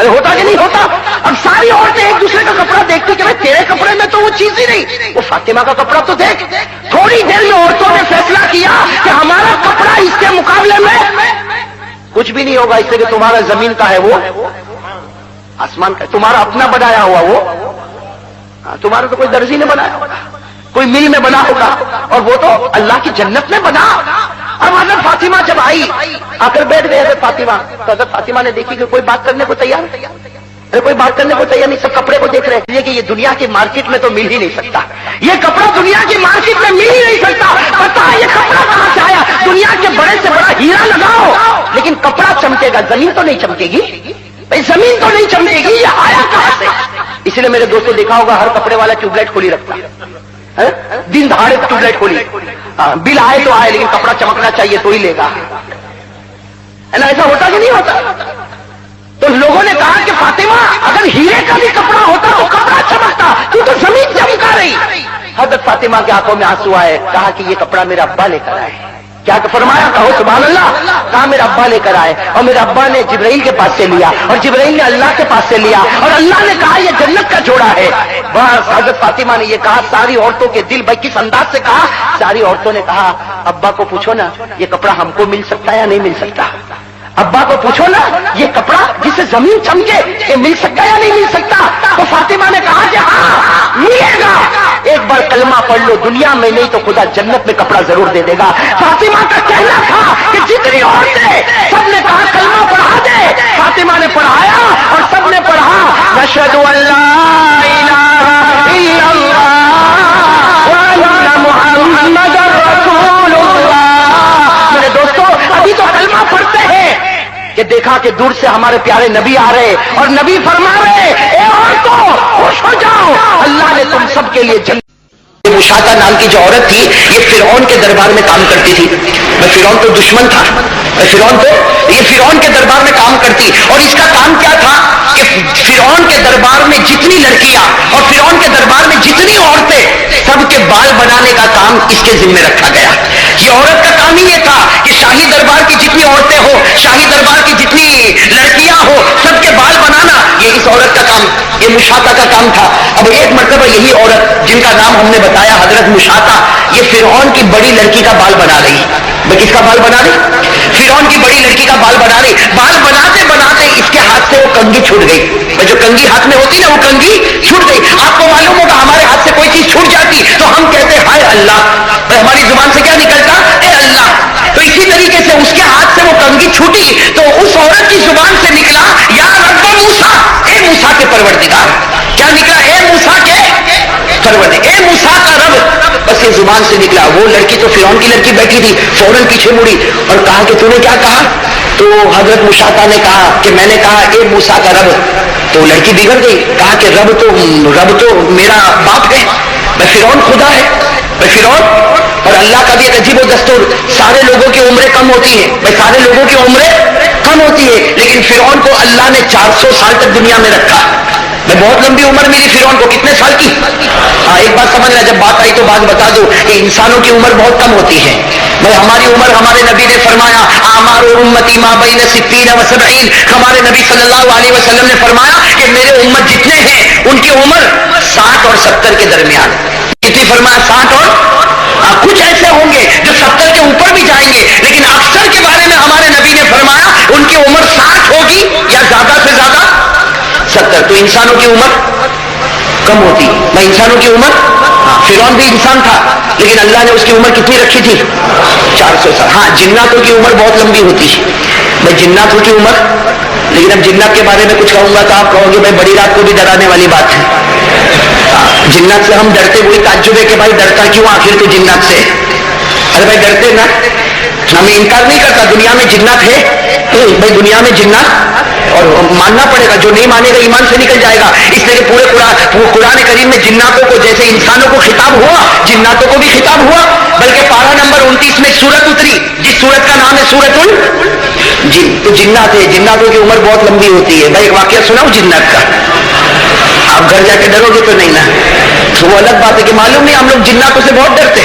ارے ہوتا کہ نہیں ہوتا؟ اب ساری عورتیں ایک دوسرے کا کپڑا دیکھتی کہ بھائی تیرے کپڑے میں تو وہ چیز ہی نہیں، وہ فاطمہ کا کپڑا تو دیکھ. تھوڑی دیر میں عورتوں نے فیصلہ کیا کہ ہمارا کپڑا اس کے مقابلے میں کچھ بھی نہیں ہوگا، اس سے کہ تمہارا زمین کا ہے وہ آسمان کا، تمہارا اپنا بنایا ہوا وہ، تمہارا تو کوئی درزی نے بنایا ہوگا، کوئی مل میں بنا ہوگا، اور وہ تو اللہ کی جنت میں بنا. اب حضرت فاطمہ جب آئی آ کر بیٹھ گئے حضرت فاطمہ، تو حضرت فاطمہ نے دیکھی کہ کوئی بات کرنے کو تیار نہیں، ارے کوئی بات کرنے کو تیار نہیں، سب کپڑے کو دیکھ رہے ہیں کہ یہ دنیا کی مارکیٹ میں تو مل ہی نہیں سکتا، یہ کپڑا دنیا کی مارکیٹ میں مل ہی نہیں سکتا، پتا یہ کپڑا کہاں سے آیا؟ دنیا کے بڑے سے بڑا ہیرا لگاؤ لیکن کپڑا چمکے گا، زمین تو نہیں چمکے گی بھائی، زمین تو نہیں چمکے گی، یہ آیا کہاں سے؟ اس لیے میرے دوستوں دیکھا ہوگا ہر کپڑے والا ٹیوب لائٹ کھولی رکھتا ہے، دن دہاڑے ٹیوب لائٹ کھولی، بل آئے تو آئے لیکن کپڑا چمکنا چاہیے تو ہی لے گا، ہے نا؟ ایسا ہوتا کہ نہیں ہوتا؟ تو لوگوں نے کہا کہ فاطمہ اگر ہیرے کا بھی کپڑا ہوتا تو کپڑا چمکتا، تو زمین چمکا رہی. حضرت فاطمہ کے آنکھوں میں آنسو آئے، کہا کہ یہ کپڑا میرا ابا لے کر آئے. کیا فرمایا؟ کہو سبحان اللہ. کہا میرا ابا لے کر آئے، اور میرا ابا نے جبرائیل کے پاس سے لیا، اور جبرائیل نے اللہ کے پاس سے لیا، اور اللہ نے کہا یہ جنت کا جوڑا ہے. بس حضرت فاطمہ نے یہ کہا، ساری عورتوں کے دل بھائی کس انداز سے کہا، ساری عورتوں نے کہا ابا کو پوچھو نا یہ کپڑا ہم کو مل سکتا ہے یا نہیں مل سکتا؟ ابا کو پوچھو نا یہ کپڑا جسے زمین چمکے یہ مل سکتا ہے یا نہیں مل سکتا؟ تو فاطمہ نے کہا کہ ہاں ملے گا، ایک بار کلمہ پڑھ لو، دنیا میں نہیں تو خدا جنت میں کپڑا ضرور دے دے گا. فاطمہ کا کہنا تھا کہ جتنی عورتیں سب نے کہا کلمہ پڑھا دے، فاطمہ نے پڑھایا اور سب نے پڑھا، اشہد ان لا الہ الا اللہ وان محمد رسول اللہ. میرے دوستو ابھی تو کلمہ پڑھتے ہیں کہ دیکھا کہ دور سے ہمارے پیارے نبی آ رہے اور نبی فرما رہے اے عورتوں خوش ہو جاؤ، اللہ نے تم سب کے لیے جنت. مشاطہ نام کی جو عورت تھی یہ فرعون کے دربار میں کام کرتی تھی. فرعون تو دشمن تھا، یہ فرعون کے دربار میں کام کرتی، اور اس کا کام کیا تھا کہ فرعون کے دربار میں جتنی لڑکیاں اور فرعون کے دربار میں جتنی عورتیں سب کے بال بنانے کا کام اس کے ذمہ رکھا گیا. یہ عورت کا کام ہی یہ تھا کہ شاہی دربار کی جتنی عورتیں ہو، شاہی دربار کی جتنی لڑکیاں ہو، سب کے بال بنانا یہ اس عورت کا کام، یہ مشاطہ کا کام تھا. اب ایک مرتبہ یہی عورت جن کا نام ہم نے بتایا حضرت مشاطہ، یہ فرعون کی بڑی لڑکی کا بال بنا رہی. میں کس کا بال بنا رہی؟ فرعون کی بڑی لڑکی کا بال بنا رہی. بال بناتے بناتے اس کے ہاتھ سے وہ کنگھی چھوٹ گئی. جو کنگھی ہاتھ میں ہوتی نا وہ کنگھی چھوٹ گئی. آپ کو معلوم ہوگا ہمارے ہاتھ سے کوئی چیز چھوٹ جاتی تو ہم کہتے ہائے اللہ، ہماری زبان سے کیا نکلتا؟ اے اللہ. تو اسی طریقے سے اس کے ہاتھ سے وہ کنگھی چھوٹی تو اس عورت کی زبان سے نکلا یا رب موسیٰ، اے موسیٰ کے پروردگار. کیا نکلا؟ اے موسیٰ کے پروردگار، اے موسیٰ کا رب. بس یہ زبان سے نکلا. وہ لڑکی تو فرعون کی لڑکی بیٹھی تھی، فوراً پیچھے مڑی اور کہا کہ تو نے کیا کہا؟ تو حضرت مشاطہ نے کہا کہ میں نے کہا اے موسیٰ کا رب. تو لڑکی بگڑ گئی، کہا کہ رب تو میرا باپ ہے، میں فرعون خدا ہے، میں فرعون. اور اللہ کا بھی ایک عجیب و دستور، سارے لوگوں کی عمریں کم ہوتی ہیں، بھائی سارے لوگوں کی عمریں کم ہوتی ہے، لیکن فرعون کو اللہ نے 400 سال تک دنیا میں رکھا. میں بہت لمبی عمر ملی فرعون کو. کتنے سال کی؟ ہاں ایک بات سمجھنا، جب بات آئی تو بات بتا دوں کہ انسانوں کی عمر بہت کم ہوتی ہے. بھائی ہماری عمر، ہمارے نبی نے فرمایا اعمار امتی ما بین 60 و 70. ہمارے نبی صلی اللہ علیہ وسلم نے فرمایا کہ میرے امت جتنے ہیں ان کی عمر 60 اور 70 کے درمیان. کتنی فرمایا؟ 60 اور کچھ ایسے ہوں گے جو 70 کے اوپر بھی جائیں گے، لیکن اکثر کے بارے میں ہمارے نبی نے فرمایا ان کی عمر 60 ہوگی یا زیادہ سے زیادہ 70. تو انسانوں کی عمر کم ہوتی. میں انسانوں کی عمر، فرعون بھی انسان تھا لیکن اللہ نے اس کی عمر کتنی رکھی تھی؟ 400 سال. ہاں جناتوں کی عمر بہت لمبی ہوتی ہے. میں جناتوں کی عمر، لیکن اب جنات کے بارے میں کچھ کہوں گا تو آپ کہو گے بھائی بڑی رات کو بھی ڈرانے والی بات ہے. جنات سے ہم ڈرتے، وہی تعجب ہے کہ بھائی ڈرتا کیوں آخر تو جنات سے؟ ارے بھائی ڈرتے نا، ہمیں انکار نہیں کرتا دنیا میں جنات ہے. بھائی دنیا میں جنات اور ماننا پڑے گا، جو نہیں مانے گا ایمان سے نکل جائے گا. اس لیے پورے قرآن کریم میں جناتوں کو جیسے انسانوں کو خطاب ہوا جناتوں کو بھی خطاب ہوا. بلکہ پارہ نمبر 29 میں سورت اتری جس سورت کا نام ہے سورت الجن. تو جنات ہے، جناتوں کی عمر بہت لمبی ہوتی ہے. بھائی ایک واقعہ سناؤ جنات کا. آپ گھر جا کے ڈرو گے تو نہیں نا، تو وہ الگ بات ہے کہ معلوم نہیں ہم لوگ جناتوں سے بہت ڈرتے.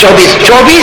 24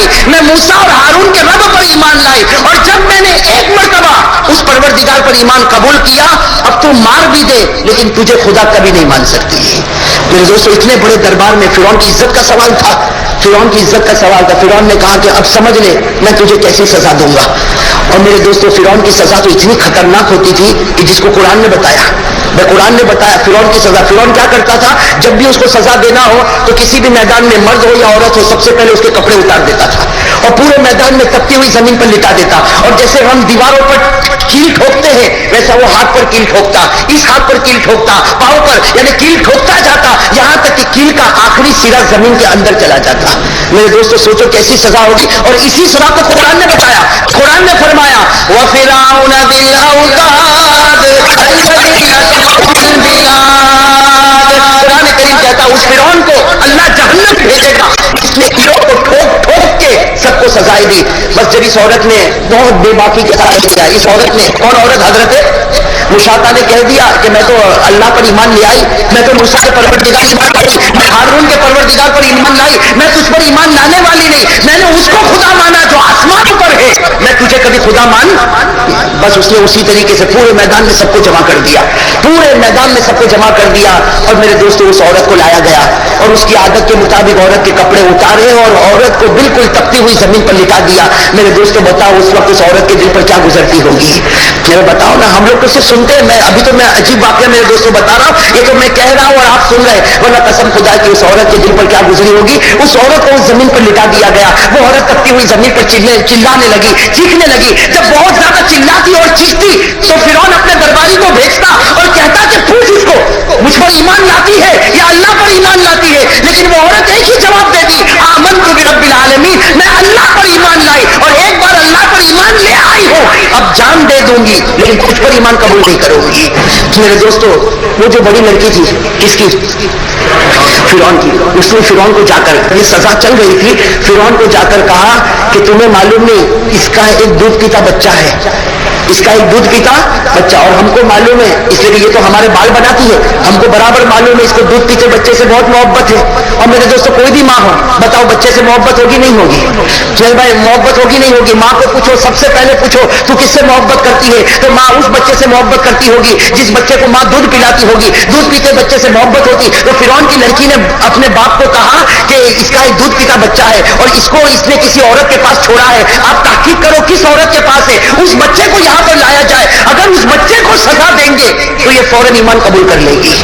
لائی, میں موسیٰ اور ہارون کے رب پر ایمان لائی, اور جب میں نے ایک مرتبہ اس پروردگار پر ایمان قبول کیا, اب تو مار بھی دے لیکن تجھے خدا کبھی نہیں مان سکتی. میرے دوستو, اتنے بڑے دربار میں فرعون کی عزت کا سوال تھا, فرعون کی عزت کا سوال تھا. فرعون نے کہا کہ اب سمجھ لے میں تجھے کیسی سزا دوں گا. اور میرے دوستو, فرعون کی سزا تو اتنی خطرناک ہوتی تھی کہ جس کو قرآن نے بتایا, قرآن نے بتایا فرعون کی سزا. فرعون کیا کرتا تھا, جب بھی اس کو سزا دینا ہو تو کسی بھی میدان میں مرد ہو یا عورت ہو, سب سے پہلے اس کے کپڑے اتار دیتا تھا اور پورے میدان میں تپتی ہوئی زمین پر لٹا دیتا. اور جیسے ہم دیواروں پر کیل ٹھوکتے ہیں ویسا وہ ہاتھ پر کیل ٹھوکتا, اس ہاتھ پر کیل ٹھوکتا, پاؤں پر, یعنی کیل ٹھوکتا جاتا یہاں تک کہ کیل کا آخری سرا زمین کے اندر چلا جاتا. میرے دوستو سوچو کیسی سزا ہوگی. اور اسی سزا کو قرآن نے بتایا. قرآن نے فرمایا وَفِرْعَوْنَ ذِي الْأَوْتَادِ قرآن کریم کہتا اس فرعون کو اللہ جہنم بھیجے گا, اس نے کیلوں کو ٹھوک ٹھوک کے سب کو سزائے دی. بس جب اس عورت نے بہت بے باکی کے ساتھ کیا, اس عورت نے, کون عورت, حضرت مشاطہ نے کہہ دیا کہ میں تو اللہ پر ایمان لے آئی, میں تو موسیٰ کے پروردگار ایمان لائی, میں ہارون کے پروردگار پر ایمان لائی, میں تجھ پر ایمان لانے والی نہیں, میں نے اس کو خدا مانا جو آسمان پر ہے, میں تجھے کبھی خدا مان. بس اس نے اسی طریقے سے پورے میدان میں سب کو جمع کر دیا, پورے میدان میں سب کو جمع کر دیا. اور میرے دوستو اس عورت کو لایا گیا اور اس کی عادت کے مطابق عورت کے کپڑے اتارے اور عورت کو بالکل تپتی ہوئی زمین پر لٹا دیا. میرے دوستو بتاؤ اس وقت اس عورت کے دل پر کیا گزرتی ہوگی. میں بتاؤ نا, ہم لوگ تو صرف سنتے ہیں, میں ابھی تو میں عجیب واقعہ میرے دوستوں بتا رہا ہوں, یہ تو میں کہہ رہا ہوں اور آپ سن رہے, ورنہ قسم خدا کی اس عورت کے دل پر کیا گزری ہوگی. اس عورت کو اس زمین پر لٹا دیا گیا, وہ عورت تپتی ہوئی زمین پر چلانے لگی, چیخنے لگی. جب بہت زیادہ چلاتی اور چیختی تو فرعون اپنے درباری کو بھیجتا اور کہتا کہ پوچھ اس کو مجھ پر ایمان لاتی ہے یا اللہ پر ایمان لاتی ہے. لیکن وہ عورت ایک ہی جواب دے دی, آمنت برب العالمین, میں اللہ پر ایمان لائی اور ایک بار اللہ پر ایمان لے آئی ہوں, اب جان دے دوں گی لیکن کچھ پر ایمان قبول نہیں کروں گی. میرے دوستو وہ جو بڑی لڑکی تھی, کس کی, فرعون کی, اس نے فرعون کو جا کر, یہ سزا چل رہی تھی, فرعون کو جا کر کہا کہ تمہیں معلوم نہیں اس کا ایک دودھ پیتا بچہ ہے, اس کا ایک دودھ پیتا بچہ, اور ہم کو معلوم ہے اس لیے یہ تو ہمارے بال بناتی ہے, ہم کو برابر معلوم ہے اس کو دودھ پیتے بچے سے بہت محبت ہے. اور میرے دوستوں کوئی بھی ماں ہو, بتاؤ بچے سے محبت ہوگی نہیں ہوگی, چل بھائی محبت ہوگی نہیں ہوگی. ماں کو پوچھو, سب سے پہلے پوچھو تو کس سے محبت کرتی ہے, تو ماں اس بچے سے محبت کرتی ہوگی جس بچے کو ماں دودھ پلاتی ہوگی. دودھ پیتے بچے سے محبت ہوتی. تو فرعون کی لڑکی نے اپنے باپ کو کہا کہ اس کا ایک دودھ پیتا بچہ ہے اور اس کو اس نے کسی عورت کے پاس چھوڑا ہے, آپ تحقیق کرو کس عورت کے پاس ہے, اس بچے کو یہاں پر لایا جائے, اگر اس بچے کو سزا دیں گے تو یہ فوراً ایمان قبول کر لے گی,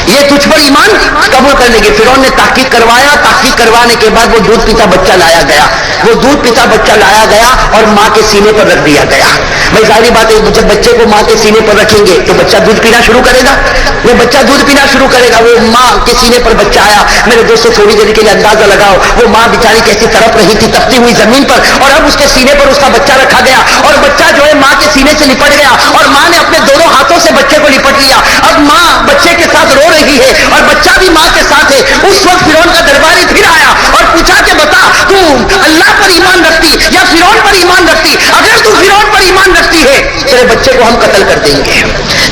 یہ تجھ پر ایمان قبول کر لے گی. فرعون نے تحقیق کروایا, تحقیق کروانے کے بعد وہ دودھ پیتا بچہ لایا گیا, وہ دودھ پیتا بچہ لایا گیا اور ماں کے سینے پر رکھ دیا گیا. بھائی ظاہری بات ہے جب بچے کو ماں کے سینے پر رکھیں گے تو بچہ دودھ پینا شروع کرے گا, وہ بچہ دودھ پینا شروع کرے گا. وہ ماں کے سینے پر بچہ آیا. میرے دوستوں تھوڑی دیر کے لیے اندازہ لگاؤ وہ ماں بیچاری کیسی تڑپ رہی تھی تپتی ہوئی زمین پر, اور اب اس کے سینے پر اس کا بچہ رکھا گیا اور بچہ جو ہے ماں کے سینے سے لپٹ گیا اور ماں نے اپنے دونوں ہاتھوں سے بچے کو لپٹ لیا. اب ماں بچے کے ساتھ رو رہی ہے اور بچہ بھی ماں کے ساتھ ہے. اس وقت فرعون کا درباری پھر آیا اور پوچھا کہ بتا تو اللہ پر ایمان رکھتی یا فرعون پر ایمان رکھتی, اگر تو فرعون پر ایمان رکھتی ہے تیرے بچے کو ہم قتل کر دیں گے,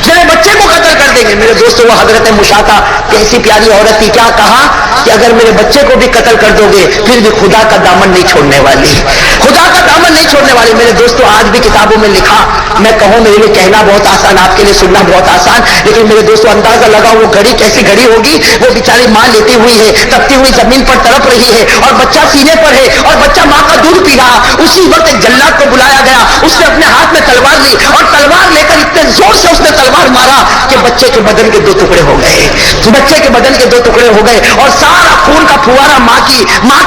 تیرے بچے کو قتل کر دیں گے. میرے دوستوں وہ حضرت مشاطہ کیسی پیاری عورت تھی, کیا کہا کہ اگر میرے بچے کو بھی قتل کر دو گے پھر بھی خدا کا دامن نہیں چھوڑنے والی, خدا کا دامن نہیں چھوڑنے والی. میرے دوستوں آج بھی کتابوں میں لکھا, میں کہوں میرے لیے کہنا بہت آسان, آپ کے لیے سننا بہت آسان, لیکن میرے دوستوں اندازہ لگاؤ وہ گھڑی کیسی گھڑی ہوگی. وہ بیچاری ماں لیٹی ہوئی ہے, تپتی ہوئی زمین پر تڑپ رہی ہے اور بچہ سینے پر ہے اور بچہ ماں کا دودھ پی رہا. اسی وقت ایک جلاد کو بلایا گیا, اس نے اپنے ہاتھ میں تلوار لی اور تلوار لے کر اتنے زور سے اس نے تلوار مارا کہ بچے کے بدن کے 2 ٹکڑے ہو گئے, بچے کے بدن کے 2 ٹکڑے ہو گئے اور سارا خون کا پھوارا ماں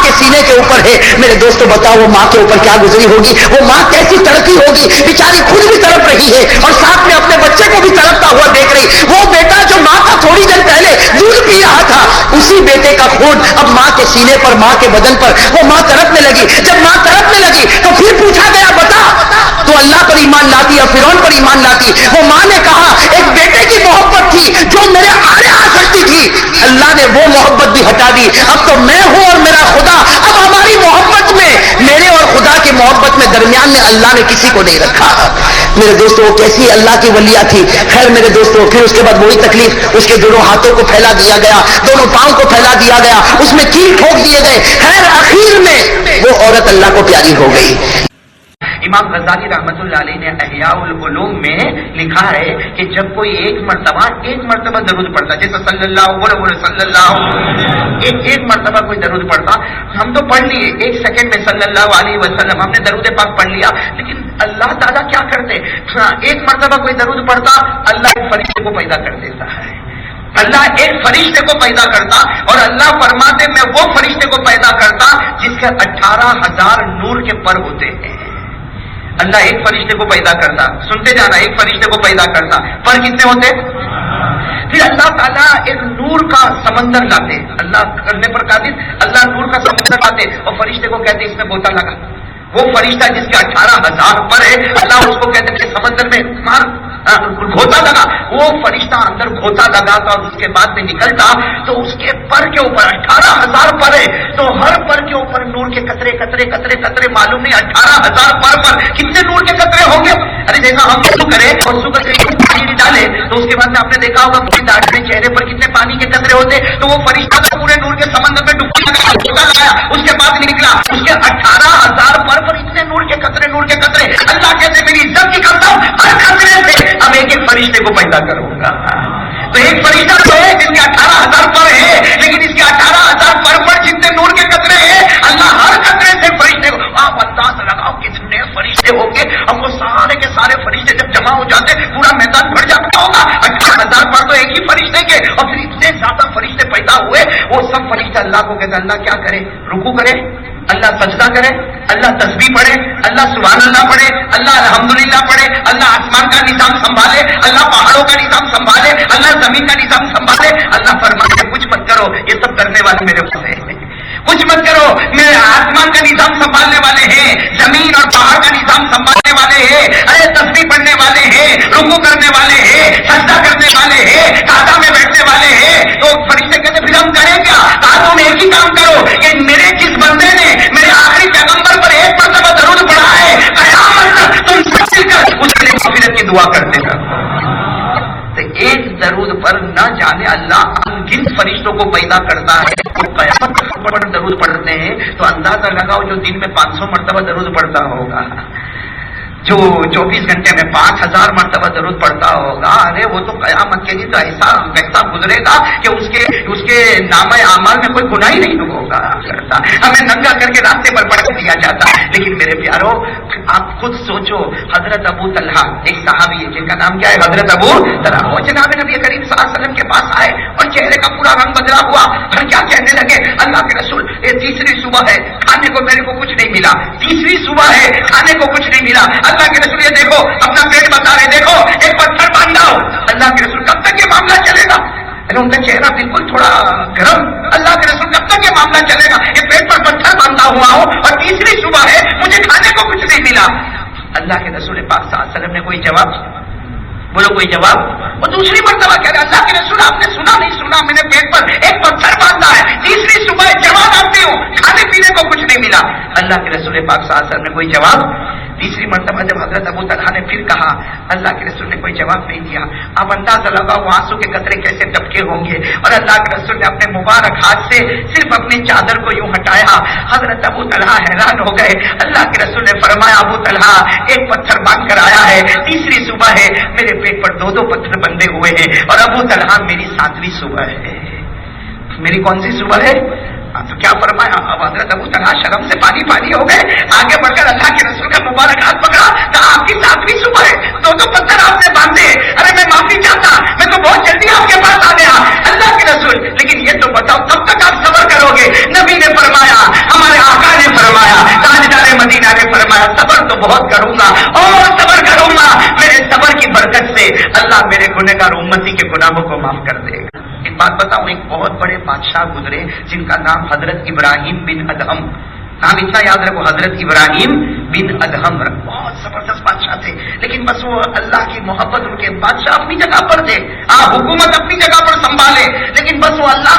کے سینے کے اوپر ہے. میرے دوستوں بتاؤ وہ ماں کے اوپر کیا گزری ہوگی, وہ ماں کیسی تڑپی ہوگی, بیچاری خود بھی تڑپ رہی ہے اور ساتھ میں اپنے بچے کو بھی تڑپتا ہوا دیکھ رہی. وہ بیٹا جو ماں کا تھوڑی دیر پہلے دودھ پی رہا تھا, اسی بیٹے کا خون اب ماں کے سینے پر, ماں کے بدن پر, وہ ماں تڑپنے لگی. جب ماں تڑپنے لگی تو پھر پوچھا گیا بتا تو اللہ پر ایمان لاتی یا فرعون پر ایمان لاتی. وہ ماں نے کہا ایک بیٹے کی محبت تھی جو میرے آڑے آ سکتی تھی, اللہ نے وہ محبت بھی ہٹا دی. اب تو میں ہوں اور میرا خدا. اب ہماری محبت میں, میرے اور خدا کی محبت میں درمیان میں اللہ نے کسی کو نہیں رکھا. میرے دوستوں وہ کیسی اللہ کی ولیہ تھی. خیر میرے دوستوں پھر اس کے بعد وہی تکلیف, اس کے دونوں ہاتھوں کو پھیلا دیا گیا, دونوں پاؤں کو پھیلا دیا گیا, اس میں کیل ٹھوک دیے گئے. خیر آخر میں وہ عورت اللہ کو پیاری ہو گئی. امام غزالی رحمت اللہ علیہ نے احیاء العلوم میں لکھا ہے کہ جب کوئی ایک مرتبہ درود پڑتا, جیسے صلی اللہ ایک مرتبہ کوئی درود پڑتا, ہم تو پڑھ لیے ایک سیکنڈ میں صلی اللہ علیہ وسلم, ہم نے درود پاک پڑھ لیا, لیکن اللہ تعالیٰ کیا کرتے, ایک مرتبہ کوئی درود پڑتا, اللہ ایک فرشتے کو پیدا کر دیتا ہے. اللہ ایک فرشتے کو پیدا کرتا اور اللہ فرماتے میں وہ فرشتے کو پیدا کرتا جس کے 18,000 نور کے پر ہوتے ہیں. اللہ ایک فرشتے کو پیدا کرتا, سنتے جانا, ایک فرشتے کو پیدا کرتا, پر کتنے ہوتے؟ پھر اللہ تعالیٰ ایک نور کا سمندر لاتے, اللہ کرنے پر قادر, اللہ نور کا سمندر لاتے اور فرشتے کو کہتے اس میں غوطہ لگا. وہ فرشتہ جس کے 18,000 پر ہے, اللہ اس کو کہتے کہ سمندر میں مار غوطہ لگا. وہ فرشتہ اندر غوطہ لگاتا اور اس کے بعد میں نکلتا تو اس کے پر کے اوپر 18,000 پر ہے, تو ہر پر کے اوپر نور کے قطرے قطرے قطرے قطرے, معلوم نہیں 18,000 پر کتنے نور کے قطرے ہوں گے. ارے دیکھا ہم شروع کریں اور صبح سے پانی ڈالے تو اس کے بعد میں آپ نے دیکھا ہوگا پوری داڑھی میں چہرے پر کتنے پانی کے قطرے ہوتے, تو وہ فرشتہ پورے نور کے سمندر میں ڈبکی لگایا, اس کے بعد نکلا, اس کے 18,000 پر اتنے نور کے قطرے اللہ کہتے میری عزت کی کرتا ہوں ہر خطرے سے اب ایک فرشتے کو پیدا کروں گا. تو ایک فرشتہ تو ہے جن کے 18,000 پر ہے, لیکن اس کے 18,000 پر جتنے نور کے قطرے ہیں, اللہ ہر قطرے سے فرشتے کو, آپ انداز لگاؤ کتنے فرشتے ہو گے. ہم وہ سارے کے سارے فرشتے جب جمع ہو جاتے پورا میدان بھر جاتا ہوگا. 18,000 پر تو ایک ہی فرشتے کے, اور پھر اتنے زیادہ فرشتے پیدا ہوئے, وہ سب فرشتے اللہ کو کہتے اللہ کیا کرے, رکوع کرے, اللہ سجدہ کرے, اللہ تسبیح پڑھے, اللہ سبحان اللہ پڑھے, اللہ الحمدللہ پڑھے, اللہ آسمان کا نظام سنبھالے, اللہ پہاڑوں کا نظام سنبھالے, اللہ زمین کا نظام سنبھالے. اللہ فرماتے کچھ مت کرو, یہ سب کرنے والے میرے پاس ہیں. کچھ مت کرو, میرے آسمان کا نظام سنبھالنے والے ہیں, زمین اور پہاڑ کا نظام سنبھالنے والے ہیں, ارے تسبیح پڑھنے والے ہیں, رکوع کرنے والے ہیں, سجدہ کرنے والے ہیں, قعدہ میں بیٹھنے والے ہیں. تو فرشتے کہتے پھر ہم کریں کیا؟ کہا تم ایک ہی کام کرو کہ میرے جس بندے نے میرے آخری پیغمبر پر ایک مرتبہ درود پڑھا ہے, قیامت تک تم سب مل کر اس کے لیے مغفرت کی دعا کرتے رہو. ایک درود پر نہ جانے اللہ ان گنت فرشتوں کو پیدا کرتا ہے. وہ قیامت پر درود پڑھتے ہیں تو اندازہ لگاؤ جو دن میں 500 مرتبہ درود پڑھتا ہوگا, جو 24 گھنٹے میں 5,000 مرتبہ درود پڑھتا ہوگا, ارے وہ تو قیامت کے دن تو ایسا گزرے گا کہ اس کے نامہ اعمال میں کوئی گناہ ہی نہیں ہوگا کرتا. ہمیں ننگا کر کے راستے پر پڑھ دیا جاتا. لیکن میرے پیارو آپ خود سوچو, حضرت ابو طلحہ ایک صحابی ہے جن کا نام کیا ہے, حضرت ابو طلحہ, وہ جناب نبی کریم صلی اللہ علیہ وسلم کے پاس آئے اور چہرے کا پورا رنگ بدلا ہوا, پھر کیا کہنے لگے, اللہ کے رسول یہ تیسری صبح ہے, کھانے کو میرے کو کچھ نہیں ملا, تیسری صبح ہے, کھانے کو کچھ نہیں ملا. اللہ کے رسول یہ دیکھو اپنا پیٹ بتا رہے, دیکھو ایک پتھر باندھا ہو. اللہ کے رسول کب تک یہ معاملہ چلے گا؟ ان کا چہرہ بالکل تھوڑا گرم. اللہ کے رسول کب تک یہ معاملہ چلے گا؟ یہ پیٹ پر پتھر باندھا ہوا ہو اور تیسری صبح ہے, مجھے کھانے کو کچھ نہیں ملا. اللہ کے رسول پاک صلی اللہ علیہ وسلم نے کوئی جواب, بولو کوئی جواب. وہ دوسری مرتبہ کہہ رہے اللہ کے رسول آپ نے سنا نہیں سنا, میں نے پیٹ پر ایک پتھر باندھا ہے, تیسری صبح جواب آتی ہوں, کھانے پینے کو کچھ نہیں ملا. اللہ کے رسول پاک صلی اللہ علیہ وسلم نے کوئی جواب. تیسری مرتبہ جب حضرت ابو طلحہ نے پھر کہا, اللہ کے رسول نے کوئی جواب نہیں دیا. اب اندازہ لگاؤ وہ آنسو کے قطرے کیسے ٹپکے ہوں گے. اور اللہ کے رسول نے اپنے مبارک ہاتھ سے صرف اپنی چادر کو یوں ہٹایا. حضرت ابو طلحہ حیران ہو گئے. اللہ کے رسول نے فرمایا, ابو طلحہ ایک پتھر باندھ کر آیا ہے, تیسری صبح ہے, میرے پیٹ پر 2 پتھر بندے ہوئے ہیں, اور ابو طلحہ میری 7ویں صبح ہے. میری کون سی صبح ہے؟ تو کیا فرمایا, اب حضرت ابو طلحہ شرم سے پانی ہو گئے. آگے بڑھ کر اللہ کے رسول کا مبارک ہاتھ پکڑا, کہا آپ کی 7ویں صبح ہے, 2 پتھر آپ نے باندھے. ارے میں معافی چاہتا, میں تو بہت جلدی آپ کے پاس آ گیا. اللہ کے رسول لیکن یہ تو بتاؤ کب تک آپ صبر کرو گے؟ نبی نے فرمایا, ہمارے آقا نے فرمایا, تاجدار مدینہ نے فرمایا, صبر تو بہت کروں گا اور صبر کروں گا. میرے صبر کی برکت سے اللہ میرے گنہگار امتی کے گناہوں کو معاف کر دے گا. ایک بات بتاؤں, ایک بہت بڑے بادشاہ گزرے جن کا نام حضرت ابراہیم بن ادہم. نام اتنا یاد رکھو, حضرت ابراہیم بن ادہم. بہت زبردست بادشاہ تھے, لیکن بس وہ اللہ کی محبت, ان کے بادشاہ اپنی جگہ پر تھے, حکومت اپنی جگہ پر سنبھالے, لیکن بس وہ اللہ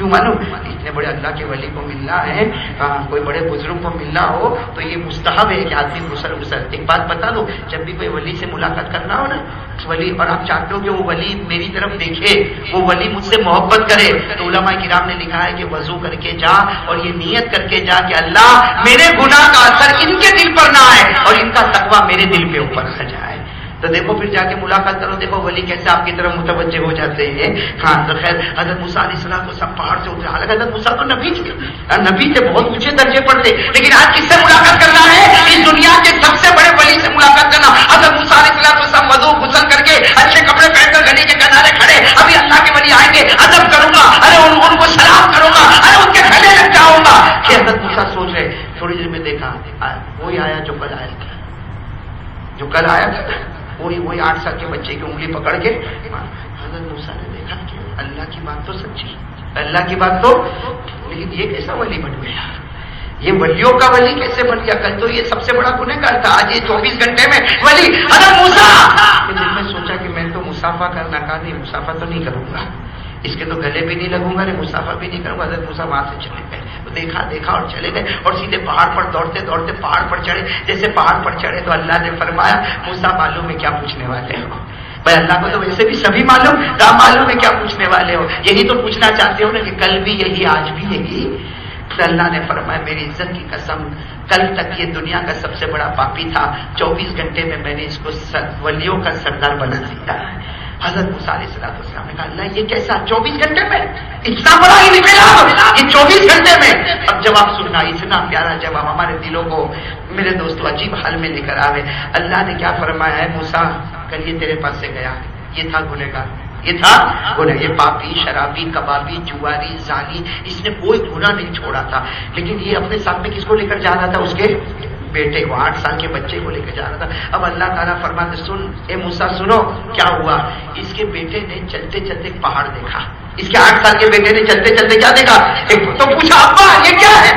کیوں معلوم؟ اتنے بڑے اللہ کے ولی کو ملنا ہے، کوئی بڑے بزرگ کو ملنا ہو تو یہ مستحب ہے کہ آدمی غسل ایک بات بتا دو، جب بھی کوئی ولی سے ملاقات کرنا ہو نا ولی، اور آپ چاہتے ہو کہ وہ ولی میری طرف دیکھے، وہ ولی مجھ سے محبت کرے، تو علماء کرام نے لکھا ہے کہ وضو کر کے جا اور یہ نیت کر کے جا کہ اللہ میرے گناہ کا اثر ان کے دل پر نہ آئے اور ان کا تقویٰ میرے دل پہ اوپر آ جائے۔ تو دیکھو پھر جا کے ملاقات کرو، دیکھو ولی کیسے آپ کی طرف متوجہ ہو جاتے ہیں۔ ہاں تو خیر حضرت موسیٰ علیہ السلام کو سب پہاڑ سے اترے، حالانکہ حضرت موسیٰ تو نبی تھے، بہت اونچے درجے پر تھے، لیکن آج کس سے ملاقات کرنا ہے؟ اس دنیا کے سب سے بڑے ولی سے ملاقات کرنا۔ حضرت موسیٰ علیہ السلام کو سب وضو غسل کر کے اچھے کپڑے پہن کر گلی کے کنارے کھڑے، ابھی اللہ کے ولی آئیں گے، ادب کروں گا، ارے ان کو سلام کروں گا، ارے ان کے گلے لگ جاؤں گا۔ کہ حضرت موسیٰ سوچ رہے، تھوڑی دیر میں دیکھا وہی آیا جو کل آیا تھا، وہی 8 سال کے بچے کی انگلی پکڑ کے۔ حضرت موسیٰ نے دیکھا کہ اللہ کی بات تو سچی، اللہ کی بات تو، لیکن یہ کیسا ولی بن گیا؟ یہ ولیوں کا ولی کیسے بن گیا؟ کل تو یہ سب سے بڑا گنہگار تھا، آج یہ 24 گھنٹے میں ولی۔ حضرت موسیٰ دل میں سوچا کہ میں تو مسافہ کرنا کا نہیں، مسافہ تو نہیں کروں گا، اس کے تو گلے بھی نہیں لگوں گا، مسافہ بھی نہیں کروں گا۔ حضرت موسیٰ وہاں سے چلے گئے، دیکھا اور چلے گئے، اور سیدھے پہاڑ پر دوڑتے دوڑتے پہاڑ پر چڑھے۔ جیسے پہاڑ پر چڑھے تو اللہ نے فرمایا موسیٰ معلوم ہے کیا پوچھنے والے ہو؟ بھائی اللہ کو تو ویسے بھی سبھی معلوم ہے کیا پوچھنے والے ہو، یہی تو پوچھنا چاہتے ہو نا کہ کل بھی یہی آج بھی یہی۔ تو اللہ نے فرمایا میری عزت کی قسم، کل تک یہ دنیا کا سب سے بڑا پاپی تھا، 24 گھنٹے میں میں نے اس کو ولیوں کا سردار بنا دیا۔ حضرت موسیٰ علیہ السلام نے کہا اللہ یہ کیسا 24 گھنٹے میں اتنا بڑا ہی نکلا، یہ 24 گھنٹے میں؟ اب جواب سننا، اتنا پیارا جواب ہمارے دلوں کو میرے دوستو عجیب حال میں لے کر آوے۔ اللہ نے کیا فرمایا ہے موسیٰ کل یہ تیرے پاس سے گیا، یہ تھا گنہگار، یہ تھا گناہ، یہ پاپی، شرابی، کبابی، جواری، زانی، اس نے کوئی گناہ نہیں چھوڑا تھا، لیکن یہ اپنے ساتھ میں کس کو لے کر جا رہا تھا؟ اس کے بیٹے کو، 8 سال کے بچے کو لے کر جا رہا تھا۔ اب اللہ تعالیٰ فرماتے سن اے موسیٰ سنو کیا ہوا۔ اس کے بیٹے نے چلتے چلتے ایک پہاڑ دیکھا، اس کے 8 سال کے بیٹے نے چلتے چلتے کیا دیکھا؟ تو پوچھا ابا یہ کیا ہے؟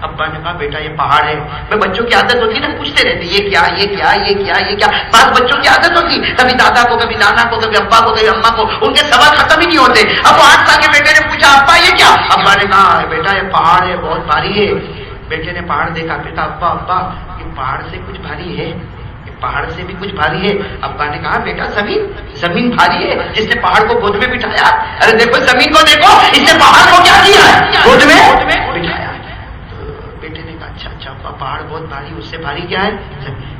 ابا نے کہا بیٹا یہ پہاڑ ہے۔ میں بچوں کی عادت ہوتی ہے نا پوچھتے رہتے یہ کیا یہ کیا یہ کیا یہ کیا، بعض بچوں کی عادت ہوتی کبھی دادا کو کبھی نانا کو کبھی ابا کو کبھی اما کو، ان کے سوال ختم ہی نہیں ہوتے۔ اب وہ 8 سال کے بیٹے نے پوچھا ابا یہ کیا؟ ابا نے کہا بیٹا یہ پہاڑ ہے بہت بھاری ہے۔ بیٹے نے پہاڑ دیکھا، بیٹا ابا یہ پہاڑ سے کچھ بھاری ہے، پہاڑ سے بھی کچھ بھاری ہے۔ ابا نے کہا بیٹا زمین بھاری ہے، جس نے پہاڑ کو گود میں بٹھایا، ارے دیکھو زمین کو دیکھو، اس نے پہاڑ کو کیا کیا ہے؟ گود میں بٹھایا۔ تو بیٹے نے کہا اچھا ابا پہاڑ بہت بھاری، اس سے بھاری کیا ہے؟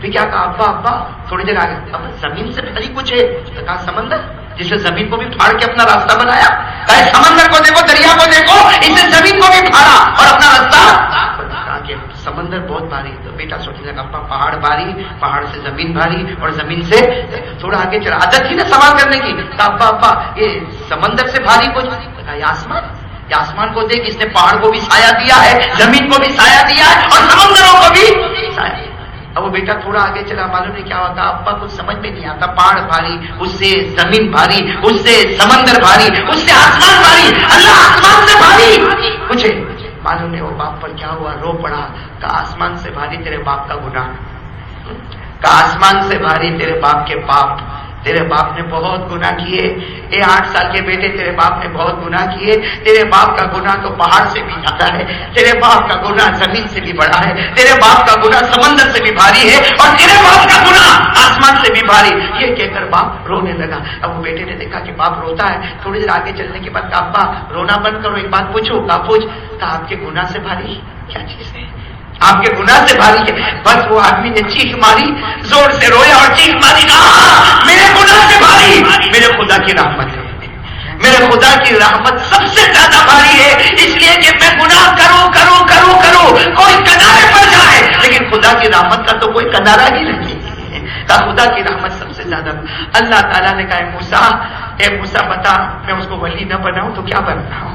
پھر کیا کہا ابا تھوڑی دیر آگے، اب زمین سے بھاری کچھ ہے، کہا سمندر، جس نے زمین کو بھی پھاڑ کے اپنا راستہ بنایا، کہا سمندر کو دیکھو، دریا کو دیکھو، اس نے زمین کو بھی پھاڑا اور اپنا راستہ۔ کہ سمندر بہت بھاری، تو بیٹا سوچنے لگا ابا پہاڑ بھاری، پہاڑ سے زمین بھاری، اور زمین سے تھوڑا آگے چلا، عادت تھی نا سوال کرنے کی، کہا ابا یہ سمندر سے بھاری کچھ، کہا یہ آسمان کو دیکھ، اس نے پہاڑ کو بھی سایہ دیا ہے، زمین کو بھی سایہ دیا ہے اور سمندروں کو بھی سایہ۔ اب وہ بیٹا تھوڑا آگے چلا، معلوم نہیں کیا ہوتا، ابا کچھ سمجھ میں نہیں آتا، پہاڑ بھاری، اس سے زمین بھاری، اس سے سمندر بھاری، اس سے آسمان بھاری، اللہ آسمان سے بھاری کچھ ہے۔ معلوم نہیں وہ باپ پر کیا ہوا، رو پڑا، کہا آسمان سے بھاری تیرے باپ کا گناہ، کہا آسمان سے بھاری تیرے باپ کے پاپ، تیرے باپ نے بہت گناہ کیے، اے 8 سال کے بیٹے تیرے باپ نے بہت گناہ کیے، تیرے باپ کا گناہ تو پہاڑ سے بھی زیادہ ہے، تیرے باپ کا گناہ زمین سے بھی بڑا ہے، تیرے باپ کا گناہ سمندر سے بھی بھاری ہے، اور تیرے باپ کا گناہ آسمان سے بھی بھاری۔ یہ کہہ کر باپ رونے لگا۔ اب وہ بیٹے نے دیکھا کہ باپ روتا ہے، تھوڑی دیر آگے چلنے کے بعد کہا ابا رونا بند کرو، ایک بات پوچھو، کہا پوچھ، کہا آپ کے گناہ سے بھاری کیا چیز ہے؟ آپ کے گناہ سے بھاری ہے؟ بس وہ آدمی نے چیخ ماری، زور سے رویا اور چیخ ماری، کہا میرے گناہ سے بھاری میرے خدا کی رحمت ہے، میرے خدا کی رحمت سب سے زیادہ بھاری ہے، اس لیے کہ میں گناہ کروں کوئی کنارے پر جائے، لیکن خدا کی رحمت کا تو کوئی کنارہ ہی نہیں ہے، کہا خدا کی رحمت سب سے زیادہ۔ اللہ تعالیٰ نے کہا اے موسیٰ بتا میں اس کو ولی نہ بناؤں تو کیا بناؤں؟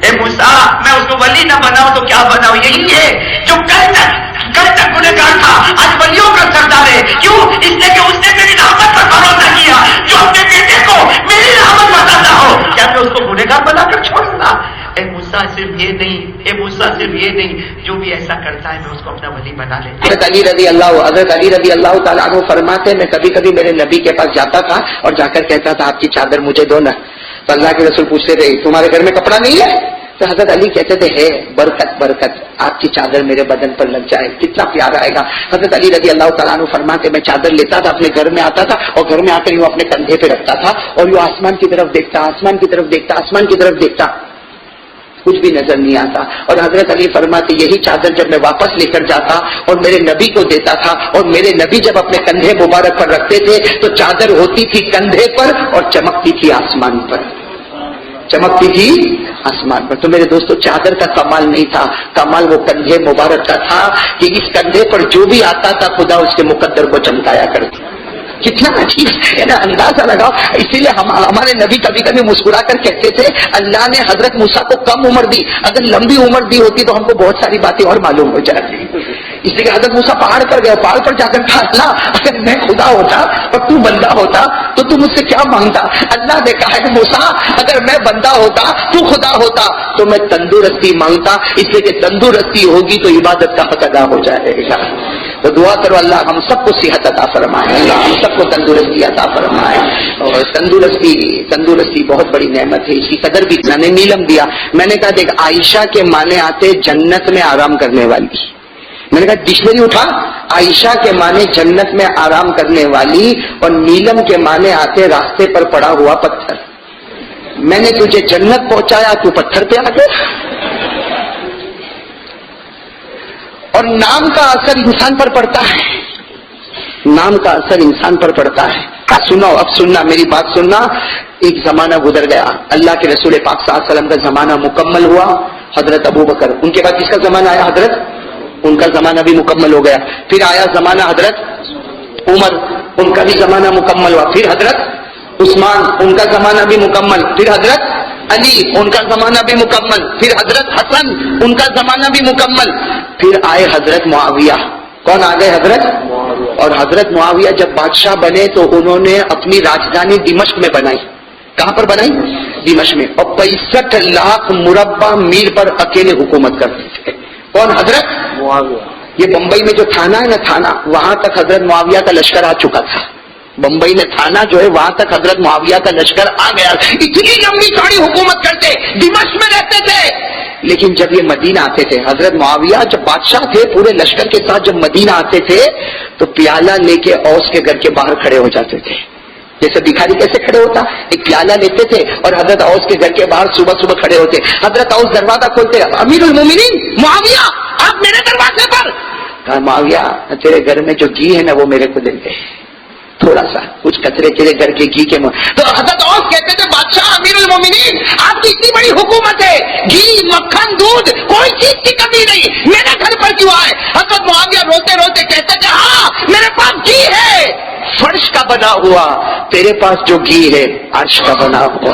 اے موسیٰ میں اس کو ولی نہ بناؤں تو کیا بناؤں؟ یہی ہے جو کل تک گنہگار تھا آج ولیوں کا سردار ہے۔ کیوں؟ اس لیے کہ اس نے میری رحمت پر بھروسہ کیا۔ جو اپنے بیٹے کو میری رحمت بتاتا ہو کیا میں اس کو گنہگار بنا کر چھوڑ دوں؟ اے موسیٰ صرف یہ نہیں جو بھی ایسا کرتا ہے میں اس کو اپنا ولی بنا لیتا ہوں۔ حضرت علی رضی اللہ تعالیٰ عنہ فرماتے میں کبھی کبھی میرے نبی کے پاس جاتا تھا اور جا کر کہتا تھا آپ کی چادر مجھے دو نا، تو اللہ کے رسول پوچھتے تھے تمہارے گھر میں کپڑا نہیں ہے؟ تو حضرت علی کہتے تھے ہے برکت برکت، آپ کی چادر میرے بدن پر لگ جائے کتنا پیارا آئے گا۔ حضرت علی رضی اللہ تعالیٰ عنہ فرماتے میں چادر لیتا تھا، اپنے گھر میں آتا تھا اور گھر میں آ کر یوں اپنے کندھے پہ رکھتا تھا اور یوں آسمان کی طرف دیکھتا، آسمان کی طرف دیکھتا، آسمان کی طرف دیکھتا، کچھ بھی نظر نہیں آتا۔ اور حضرت علی فرماتے یہی چادر جب میں واپس لے کر جاتا اور میرے نبی کو دیتا تھا اور میرے نبی جب اپنے کندھے مبارک پر رکھتے تھے تو چادر ہوتی تھی کندھے پر اور چمکتی تھی آسمان پر، چمکتی تھی آسمان پر۔ تو میرے دوستو چادر کا کمال نہیں تھا، کمال وہ کندھے مبارک کا تھا کہ اس کندھے پر جو بھی آتا تھا خدا اس کے مقدر کو چمکایا کرتا۔ کتنا عجیب ہے نا، اندازہ لگاؤ۔ اسی لیے ہمارے نبی کبھی کبھی مسکرا کر کہتے تھے اللہ نے حضرت موسیٰ کو کم عمر دی، اگر لمبی عمر دی ہوتی تو ہم کو بہت ساری باتیں اور معلوم ہو جاتی۔ اس لیے کہ حضرت موسیٰ پہاڑ پر گئے، پہاڑ پر جا کر کہا اللہ اگر میں خدا ہوتا اور تو بندہ ہوتا تو تم مجھ سے کیا مانگتا؟ اللہ نے کہا کہ موسیٰ اگر میں بندہ ہوتا تو خدا ہوتا تو میں تندرستی مانگتا، اس لیے کہ تندرستی ہوگی تو عبادت کا حق ادا ہو جائے گا۔ تو دعا کرو اللہ ہم سب کو صحت عطا فرمائے، اللہ ہم سب کو تندرستی عطا فرمائے۔ اور تندرستی بہت بڑی نعمت ہے، اس کی قدر بھی میں نے نیلم دیا۔ میں نے کہا دیکھ عائشہ کے معنی آتے جنت میں آرام کرنے والی، میں نے کہا ڈکشنری اٹھا، عائشہ کے معنی جنت میں آرام کرنے والی اور نیلم کے معنی آتے راستے پر پڑا ہوا پتھر۔ میں نے تجھے جنت پہنچایا تو پتھر پہ آ گیا۔ اور نام کا اثر انسان پر پڑتا ہے، نام کا اثر انسان پر پڑتا ہے۔ سنو اب سننا میری بات سننا، ایک زمانہ گزر گیا، اللہ کے رسول پاک صلی اللہ علیہ وسلم کا زمانہ مکمل ہوا، حضرت ابو بکر، ان کے بعد کس کا زمانہ آیا؟ حضرت، ان کا زمانہ بھی مکمل ہو گیا۔ پھر آیا زمانہ حضرت عمر، ان کا بھی زمانہ مکمل ہوا۔ پھر حضرت عثمان، ان کا زمانہ بھی مکمل۔ پھر حضرت علی، ان کا زمانہ بھی مکمل۔ پھر حضرت حسن، ان کا زمانہ بھی مکمل۔ پھر آئے حضرت معاویہ۔ کون آ گئے؟ حضرت۔ اور حضرت معاویہ جب بادشاہ بنے تو انہوں نے اپنی راجدھانی دمشق میں بنائی۔ کہاں پر بنائی؟ دمشق میں، اور 65 لاکھ مربع میل پر اکیلے حکومت کرتے تھے۔ کون؟ حضرت معاویہ۔ یہ بمبئی میں جو تھانہ ہے نا، تھانہ، وہاں تک حضرت معاویہ کا لشکر آ چکا تھا۔ بمبئی میں تھانہ جو ہے وہاں تک حضرت معاویہ کا لشکر آ گیا، اتنی لمبی چوڑی حکومت کرتے، دمشق میں رہتے تھے۔ لیکن جب یہ مدینہ آتے تھے، حضرت معاویہ جب بادشاہ تھے پورے لشکر کے ساتھ جب مدینہ آتے تھے تو پیالہ لے کے اوس کے گھر کے باہر کھڑے ہو جاتے تھے۔ جیسے بھکاری کیسے کھڑے ہوتا، ایک پیالہ لیتے تھے اور حضرت اوس کے گھر کے باہر صبح صبح کھڑے ہوتے۔ حضرت اوس دروازہ کھولتے، امیر المومنین معاویہ آپ میرے دروازے پر۔ کہا معاویہ تیرے گھر میں جو گھی ہے نا وہ میرے کو دے دے، تھوڑا سا کچھ کچرے تیرے گھر کے گھی کے تو حضرت اوس کہتے تھے بادشاہ امیر المومنین آپ کی اتنی بڑی حکومت ہے، گھی مکھن دودھ کوئی چیز کی کمی نہیں، میرے گھر پر کیوں آئے؟ حضرت معاویہ روتے روتے کہتے تھے ہاں میرے پاس گھی ہے، فرش کا بنا ہوا، تیرے پاس جو گھی ہے عرش کا بنا ہوا۔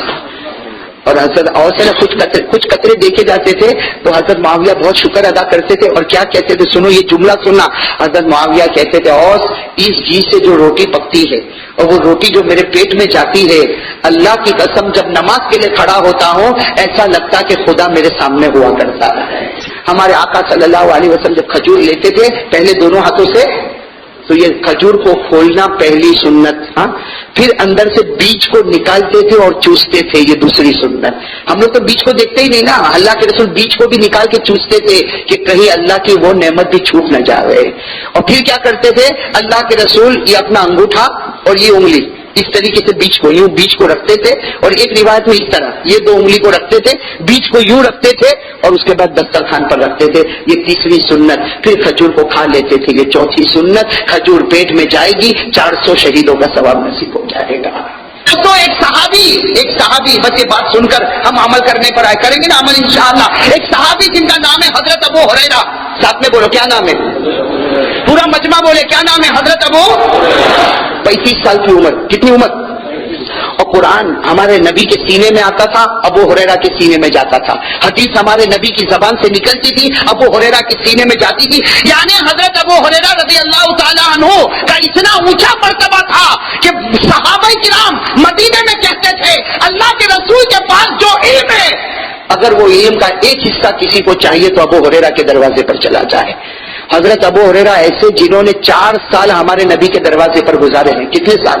اور حضرت اوس نے کچھ قطرے دیکھے جاتے تھے تو حضرت معاویہ بہت شکر ادا کرتے تھے اور کیا کہتے تھے؟ سنو یہ جملہ سننا۔ حضرت معاویہ کہتے تھے اوس اس گھی سے جو روٹی پکتی ہے اور وہ روٹی جو میرے پیٹ میں جاتی ہے، اللہ کی قسم جب نماز کے لیے کھڑا ہوتا ہوں ایسا لگتا کہ خدا میرے سامنے ہوا کرتا ہے۔ ہمارے آقا صلی اللہ علیہ وسلم جب کھجور لیتے تھے پہلے دونوں ہاتھوں سے تو یہ کھجور کو کھولنا پہلی سنت، ہاں، پھر اندر سے بیج کو نکالتے تھے اور چوستے تھے، یہ دوسری سنت۔ ہم لوگ تو بیج کو دیکھتے ہی نہیں نا، اللہ کے رسول بیج کو بھی نکال کے چوستے تھے کہ کہیں اللہ کی وہ نعمت بھی چھوٹ نہ جائے۔ اور پھر کیا کرتے تھے اللہ کے رسول؟ یہ اپنا انگوٹھا اور یہ انگلی اس طریقے سے بیج کو یوں بیج کو رکھتے تھے اور ایک روایت میں اس طرح یہ دو انگلی کو رکھتے تھے، بیج کو یوں رکھتے تھے اور اس کے بعد دسترخوان پر رکھتے تھے، یہ تیسری سنت۔ پھر کھجور کو کھا لیتے تھے، یہ چوتھی سنت۔ کھجور پیٹ میں جائے گی 400 شہیدوں کا ثواب نصیب ہو جائے گا۔ تو ایک صحابی بس یہ بات سن کر ہم عمل کرنے پر آئے، کریں گے نا عمل انشاءاللہ۔ ایک صحابی جن کا نام ہے حضرت ابو ہریرہ، ساتھ میں بولو کیا نام ہے؟ پورا مجمع بولے کیا نام ہے؟ حضرت ابو 35 سال کی عمر، کتنی عمر؟ اور قرآن ہمارے نبی کے سینے میں آتا تھا، ابو ہریرہ کے سینے میں جاتا تھا، حدیث ہمارے نبی کی زبان سے نکلتی تھی، ابو ہریرہ کے سینے میں جاتی تھی۔ یعنی حضرت ابو ہریرہ رضی اللہ تعالی عنہ کا اتنا اونچا مرتبہ تھا کہ صحابہ کرام مدینے میں کہتے تھے اللہ کے رسول کے پاس جو علم ہے اگر وہ علم کا ایک حصہ کسی کو چاہیے تو ابو ہریرہ کے دروازے پر چلا جائے۔ حضرت ابو ہریرہ ایسے جنہوں نے 4 سال ہمارے نبی کے دروازے پر گزارے ہیں، کتنے سال؟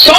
100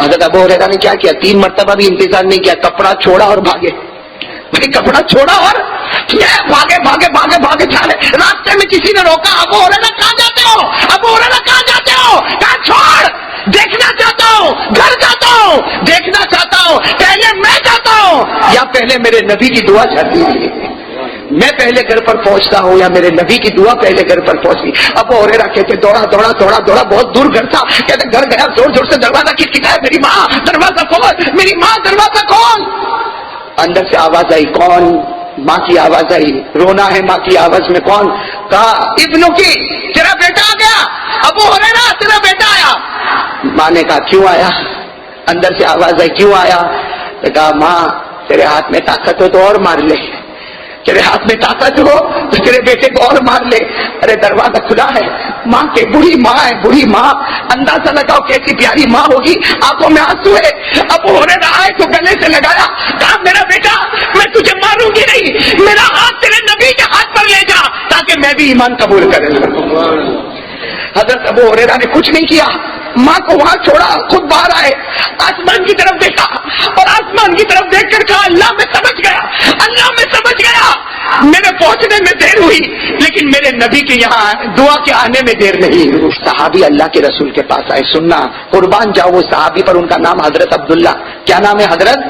حضرت ابو ہریرہ نے کیا کیا؟ 3 مرتبہ بھی انتظار نہیں کیا، کپڑا چھوڑا اور بھاگے. بھائی کپڑا چھوڑا اور بھاگے بھاگے بھاگے بھاگے جا رہے. راستے میں کسی نے روکا، ابو ہریرہ کہاں جاتے ہو؟ ابو ہریرہ کہاں جاتے ہو؟ کہا چھوڑ، دیکھنا چاہتا ہوں، گھر جاتا ہوں، دیکھنا چاہتا ہوں. پہلے میں جاتا ہوں یا پہلے میرے نبی کی دعا جاتی ہے؟ میں پہلے گھر پر پہنچتا ہوں یا میرے نبی کی دعا پہلے گھر پر پہنچی؟ ابو ہریرہ کہتے دوڑا دوڑا دوڑا دوڑا، بہت دور گھر تھا. کہتے گھر گیا، زور زور سے دروازہ کھٹکھٹایا، میری ماں دروازہ کھول، میری ماں دروازہ کھول. اندر سے آواز آئی، کون؟ ماں کی آواز آئی. رونا ہے ماں کی آواز میں. کون؟ کہا ابنو کی، تیرا بیٹا آ گیا. ابو ہریرہ تیرا بیٹا آیا. ماں نے کہا کیوں آیا؟ اندر سے آواز آئی کیوں آیا؟ تو کہا ماں تیرے ہاتھ میں طاقت ہو تو اور مار لے، تیرے ہاتھ میں طاقت ہو تو تیرے بیٹے کو اور مار لے. ارے دروازہ کھلا ہے، ماں کے بوڑھی ماں ہے، بوڑھی ماں. اندازہ لگاؤ کیسی پیاری ماں ہوگی. آنکھوں میں آنسو ہے. ابو ہریرہ آئے تو گلے سے لگایا، کہا میرا بیٹا میں تجھے ماروں گی نہیں، میرا ہاتھ تیرے نبی کے ہاتھ پر لے جا تاکہ میں بھی ایمان قبول کر لوں. حضرت ابو ہریرہ نے کچھ نہیں کیا، ماں کو وہاں چھوڑا، خود باہر آئے، آسمان کی طرف دیکھا اور آسمان کی طرف دیکھ کر کہا اللہ میں سمجھ گیا، اللہ میں سمجھ گیا. میرے پہنچنے میں دیر ہوئی لیکن میرے نبی کے یہاں دعا کے آنے میں دیر نہیں. صحابی اللہ کے رسول کے پاس آئے. سننا قربان جاؤ وہ صحابی پر، ان کا نام حضرت عبداللہ. کیا نام ہے؟ حضرت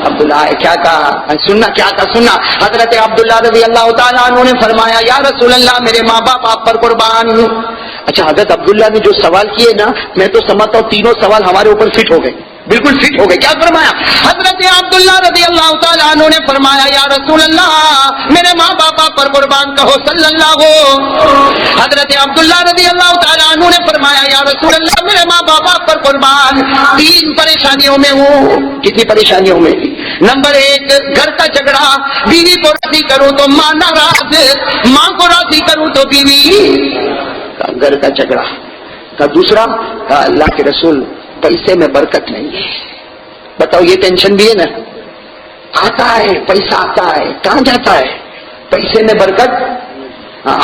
عبداللہ. کیا کہا؟ سننا کیا کہا، سننا. حضرت عبداللہ رضی اللہ تعالیٰ عنہ نے فرمایا یا رسول اللہ میرے ماں باپ آپ پر قربان. اچھا حضرت عبداللہ نے جو سوال کیے نا، میں تو سمجھتا ہوں تینوں سوال ہمارے اوپر فٹ ہو گئے، بالکل فٹ ہو گئے. کیا فرمایا؟ حضرت عبداللہ رضی اللہ تعالیٰ عنہ نے فرمایا یا رسول اللہ میرے ماں باپ پر قربان کہو صلی اللہ ہو. حضرت عبداللہ رضی اللہ تعالیٰ عنہ نے فرمایا یا رسول اللہ میرے ماں باپ پر قربان. 3 پریشانیوں میں ہوں. کتنی پریشانیوں میں؟ نمبر 1 گھر کا جھگڑا، بیوی کو راضی کروں تو ماں ناراض، ماں کو راضی کروں تو بیوی. گھر کا جھگڑا کا. دوسرا اللہ کے رسول پیسے میں برکت نہیں ہے. بتاؤ یہ ٹینشن بھی ہے نا. آتا ہے پیسہ، آتا ہے کہاں جاتا ہے؟ پیسے میں برکت.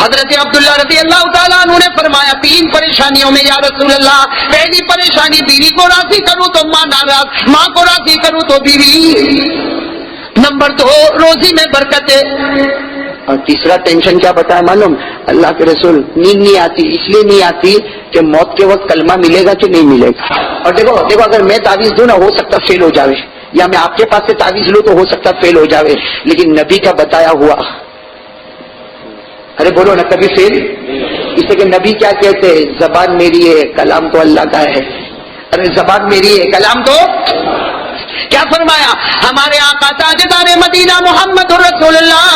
حضرت عبداللہ رضی اللہ تعالیٰ عنہ نے فرمایا 3 پریشانیوں میں یا رسول اللہ. پہلی پریشانی بیوی کو راضی کروں تو ماں ناراض، ماں کو راضی کروں تو بیوی. نمبر 2 روزی میں برکت ہے. اور تیسرا ٹینشن کیا بتایا معلوم؟ اللہ کے رسول نیند نہیں آتی. اس لیے نہیں آتی کہ موت کے وقت کلمہ ملے گا کہ نہیں ملے گا. اور دیکھو اگر میں تعویذ دوں نا ہو سکتا فیل ہو جاوے، یا میں آپ کے پاس سے تعویذ لوں تو ہو سکتا فیل ہو جاوے، لیکن نبی کا بتایا ہوا، ارے بولو نا کبھی فیل. اس لیے کہ نبی کیا کہتے ہیں؟ زبان میری ہے کلام تو اللہ کا ہے. ارے زبان میری ہے کلام تو. کیا فرمایا؟ ہمارے آقا تاجدار مدینہ محمد رسول اللہ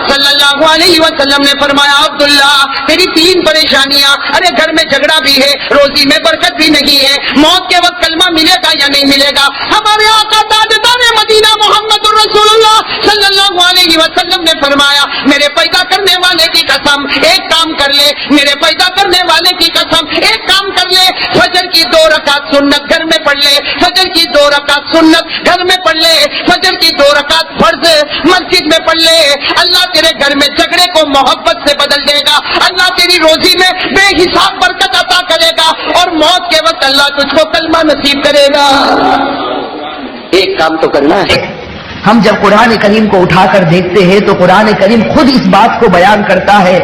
صلی اللہ علیہ وسلم نے فرمایا عبداللہ تیری 3 پریشانیاں. ارے گھر میں جھگڑا بھی ہے، روزی میں برکت بھی نہیں ہے، موت کے وقت کلمہ ملے گا یا نہیں ملے گا. ہمارے آقا تاجدار مدینہ محمد رسول اللہ صلی اللہ علیہ وسلم نے فرمایا میرے پیدا کرنے والے کی قسم ایک کام کر لے، میرے پیدا کرنے والے کی قسم ایک کام کر لے، فجر کی 2 رکعت سنت گھر میں پڑھ لے، فجر کی 2 رکعت سنت گھر میں پڑھ لے، فجر کی 2 رکعت فرض مسجد میں پڑھ لے. اللہ تیرے گھر میں جھگڑے کو محبت سے بدل دے گا، اللہ تیری روزی میں بے حساب برکت عطا کرے گا، اور موت کے وقت اللہ تجھ کو کلمہ نصیب کرے گا. ایک کام تو کرنا ہے. ہم جب قرآن کریم کو اٹھا کر دیکھتے ہیں تو قرآن کریم خود اس بات کو بیان کرتا ہے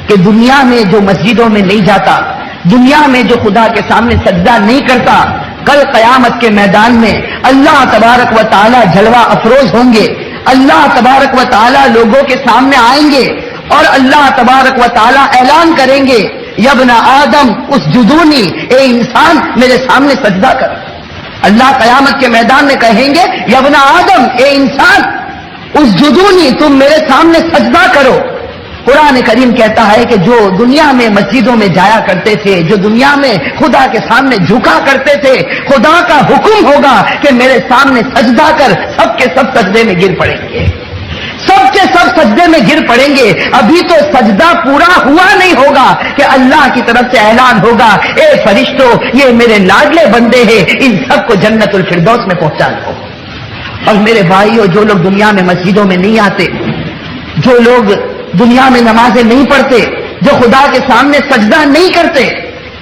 کہ دنیا میں جو مسجدوں میں نہیں جاتا، دنیا میں جو خدا کے سامنے سجدہ نہیں کرتا، کل قیامت کے میدان میں اللہ تبارک و تعالی جلوہ افروز ہوں گے. اللہ تبارک و تعالی لوگوں کے سامنے آئیں گے اور اللہ تبارک و تعالی اعلان کریں گے یبن آدم اسجدونی، اے انسان میرے سامنے سجدہ کر. اللہ قیامت کے میدان میں کہیں گے یبن آدم، اے انسان اسجدونی، تم میرے سامنے سجدہ کرو. قرآن کریم کہتا ہے کہ جو دنیا میں مسجدوں میں جایا کرتے تھے، جو دنیا میں خدا کے سامنے جھکا کرتے تھے، خدا کا حکم ہوگا کہ میرے سامنے سجدہ کر، سب کے سب سجدے میں گر پڑیں گے، سب کے سب سجدے میں گر پڑیں گے. ابھی تو سجدہ پورا ہوا نہیں ہوگا کہ اللہ کی طرف سے اعلان ہوگا اے فرشتوں یہ میرے لاڈلے بندے ہیں، ان سب کو جنت الفردوس میں پہنچا دو. اور میرے بھائیوں جو لوگ دنیا میں مسجدوں میں نہیں آتے، جو لوگ دنیا میں نمازیں نہیں پڑھتے، جو خدا کے سامنے سجدہ نہیں کرتے،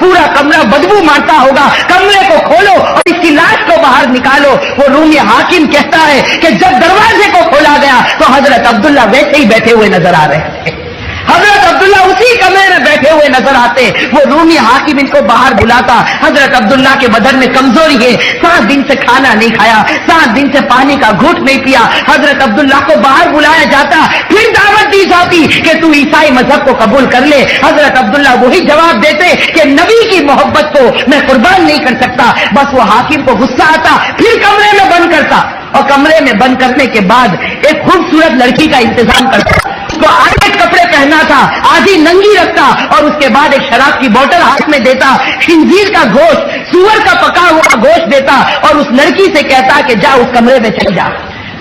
پورا کمرہ بدبو مارتا ہوگا. کمرے کو کھولو اور اس کی لاش کو باہر نکالو. وہ رومی حاکم کہتا ہے کہ جب دروازے کو کھولا گیا تو حضرت عبداللہ ویسے ہی بیٹھے ہوئے نظر آ رہے تھے. حضرت عبداللہ اسی کمرے میں بیٹھے ہوئے نظر آتے. وہ رومی حاکم ان کو باہر بلاتا. حضرت عبداللہ کے بدن میں کمزوری ہے, 7 دن سے کھانا نہیں کھایا, 7 دن سے پانی کا گھونٹ نہیں پیا. حضرت عبداللہ کو باہر بلایا جاتا, پھر دعوت دی جاتی کہ تو عیسائی مذہب کو قبول کر لے. حضرت عبداللہ وہی جواب دیتے کہ نبی کی محبت کو میں قربان نہیں کر سکتا. بس وہ حاکم کو غصہ آتا, پھر کمرے میں بند کرتا, اور کمرے میں بند کرنے کے بعد ایک خوبصورت لڑکی کا انتظام کرتا. اس کو آدھے کپڑے پہنا تھا, آدھی ننگی رکھتا, اور اس کے بعد ایک شراب کی بوتل ہاتھ میں دیتا, خنزیر کا گوشت, سور کا پکا ہوا گوشت دیتا, اور اس لڑکی سے کہتا کہ جا اس کمرے میں چل جا,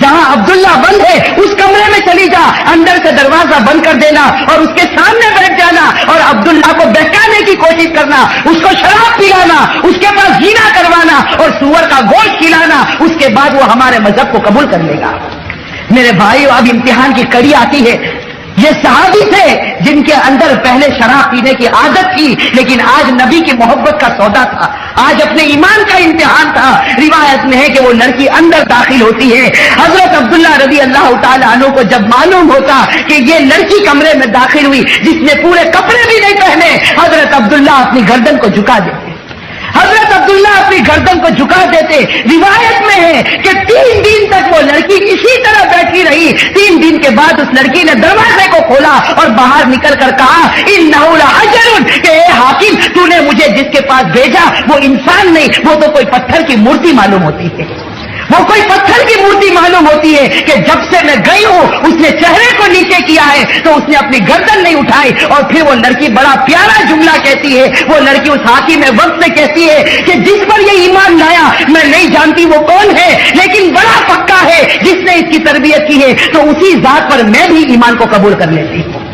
جہاں عبداللہ بند ہے اس کمرے میں چلی جا, اندر سے دروازہ بند کر دینا اور اس کے سامنے بیٹھ جانا, اور عبداللہ کو بہکانے کی کوشش کرنا, اس کو شراب پلانا, اس کے پاس زنا کروانا اور سور کا گوشت کھلانا. اس کے بعد وہ ہمارے مذہب کو قبول کر لے گا. میرے بھائیو, اب امتحان کی کڑی آتی ہے. یہ صحابی تھے جن کے اندر پہلے شراب پینے کی عادت تھی, لیکن آج نبی کی محبت کا سودا تھا, آج اپنے ایمان کا امتحان تھا. روایت میں ہے کہ وہ لڑکی اندر داخل ہوتی ہے. حضرت عبداللہ رضی اللہ تعالیٰ عنہ کو جب معلوم ہوتا کہ یہ لڑکی کمرے میں داخل ہوئی جس نے پورے کپڑے بھی نہیں پہنے, حضرت عبداللہ اپنی گردن کو جھکا دیتے. حضرت عبداللہ اپنی گردن کو جھکا دیتے. روایت میں ہے کہ 3 دن تک وہ لڑکی اسی طرح بیٹھی رہی. 3 دن کے بعد اس لڑکی نے دروازے کو کھولا اور باہر نکل کر کہا, انہ لحجر, کہ اے حاکم تو نے مجھے جس کے پاس بھیجا وہ انسان نہیں, وہ تو کوئی پتھر کی مورتی معلوم ہوتی ہے, وہ کوئی پتھر کی مورتی معلوم ہوتی ہے کہ جب سے میں گئی ہوں اس نے چہرے کو نیچے کیا ہے تو اس نے اپنی گردن نہیں اٹھائی. اور پھر وہ لڑکی بڑا پیارا جملہ کہتی ہے. وہ لڑکی اس حاکم میں وقت سے کہتی ہے کہ جس پر یہ ایمان لایا میں نہیں جانتی وہ کون ہے, لیکن بڑا پکا ہے جس نے اس کی تربیت کی ہے, تو اسی ذات پر میں بھی ایمان کو قبول کر لیتی ہوں.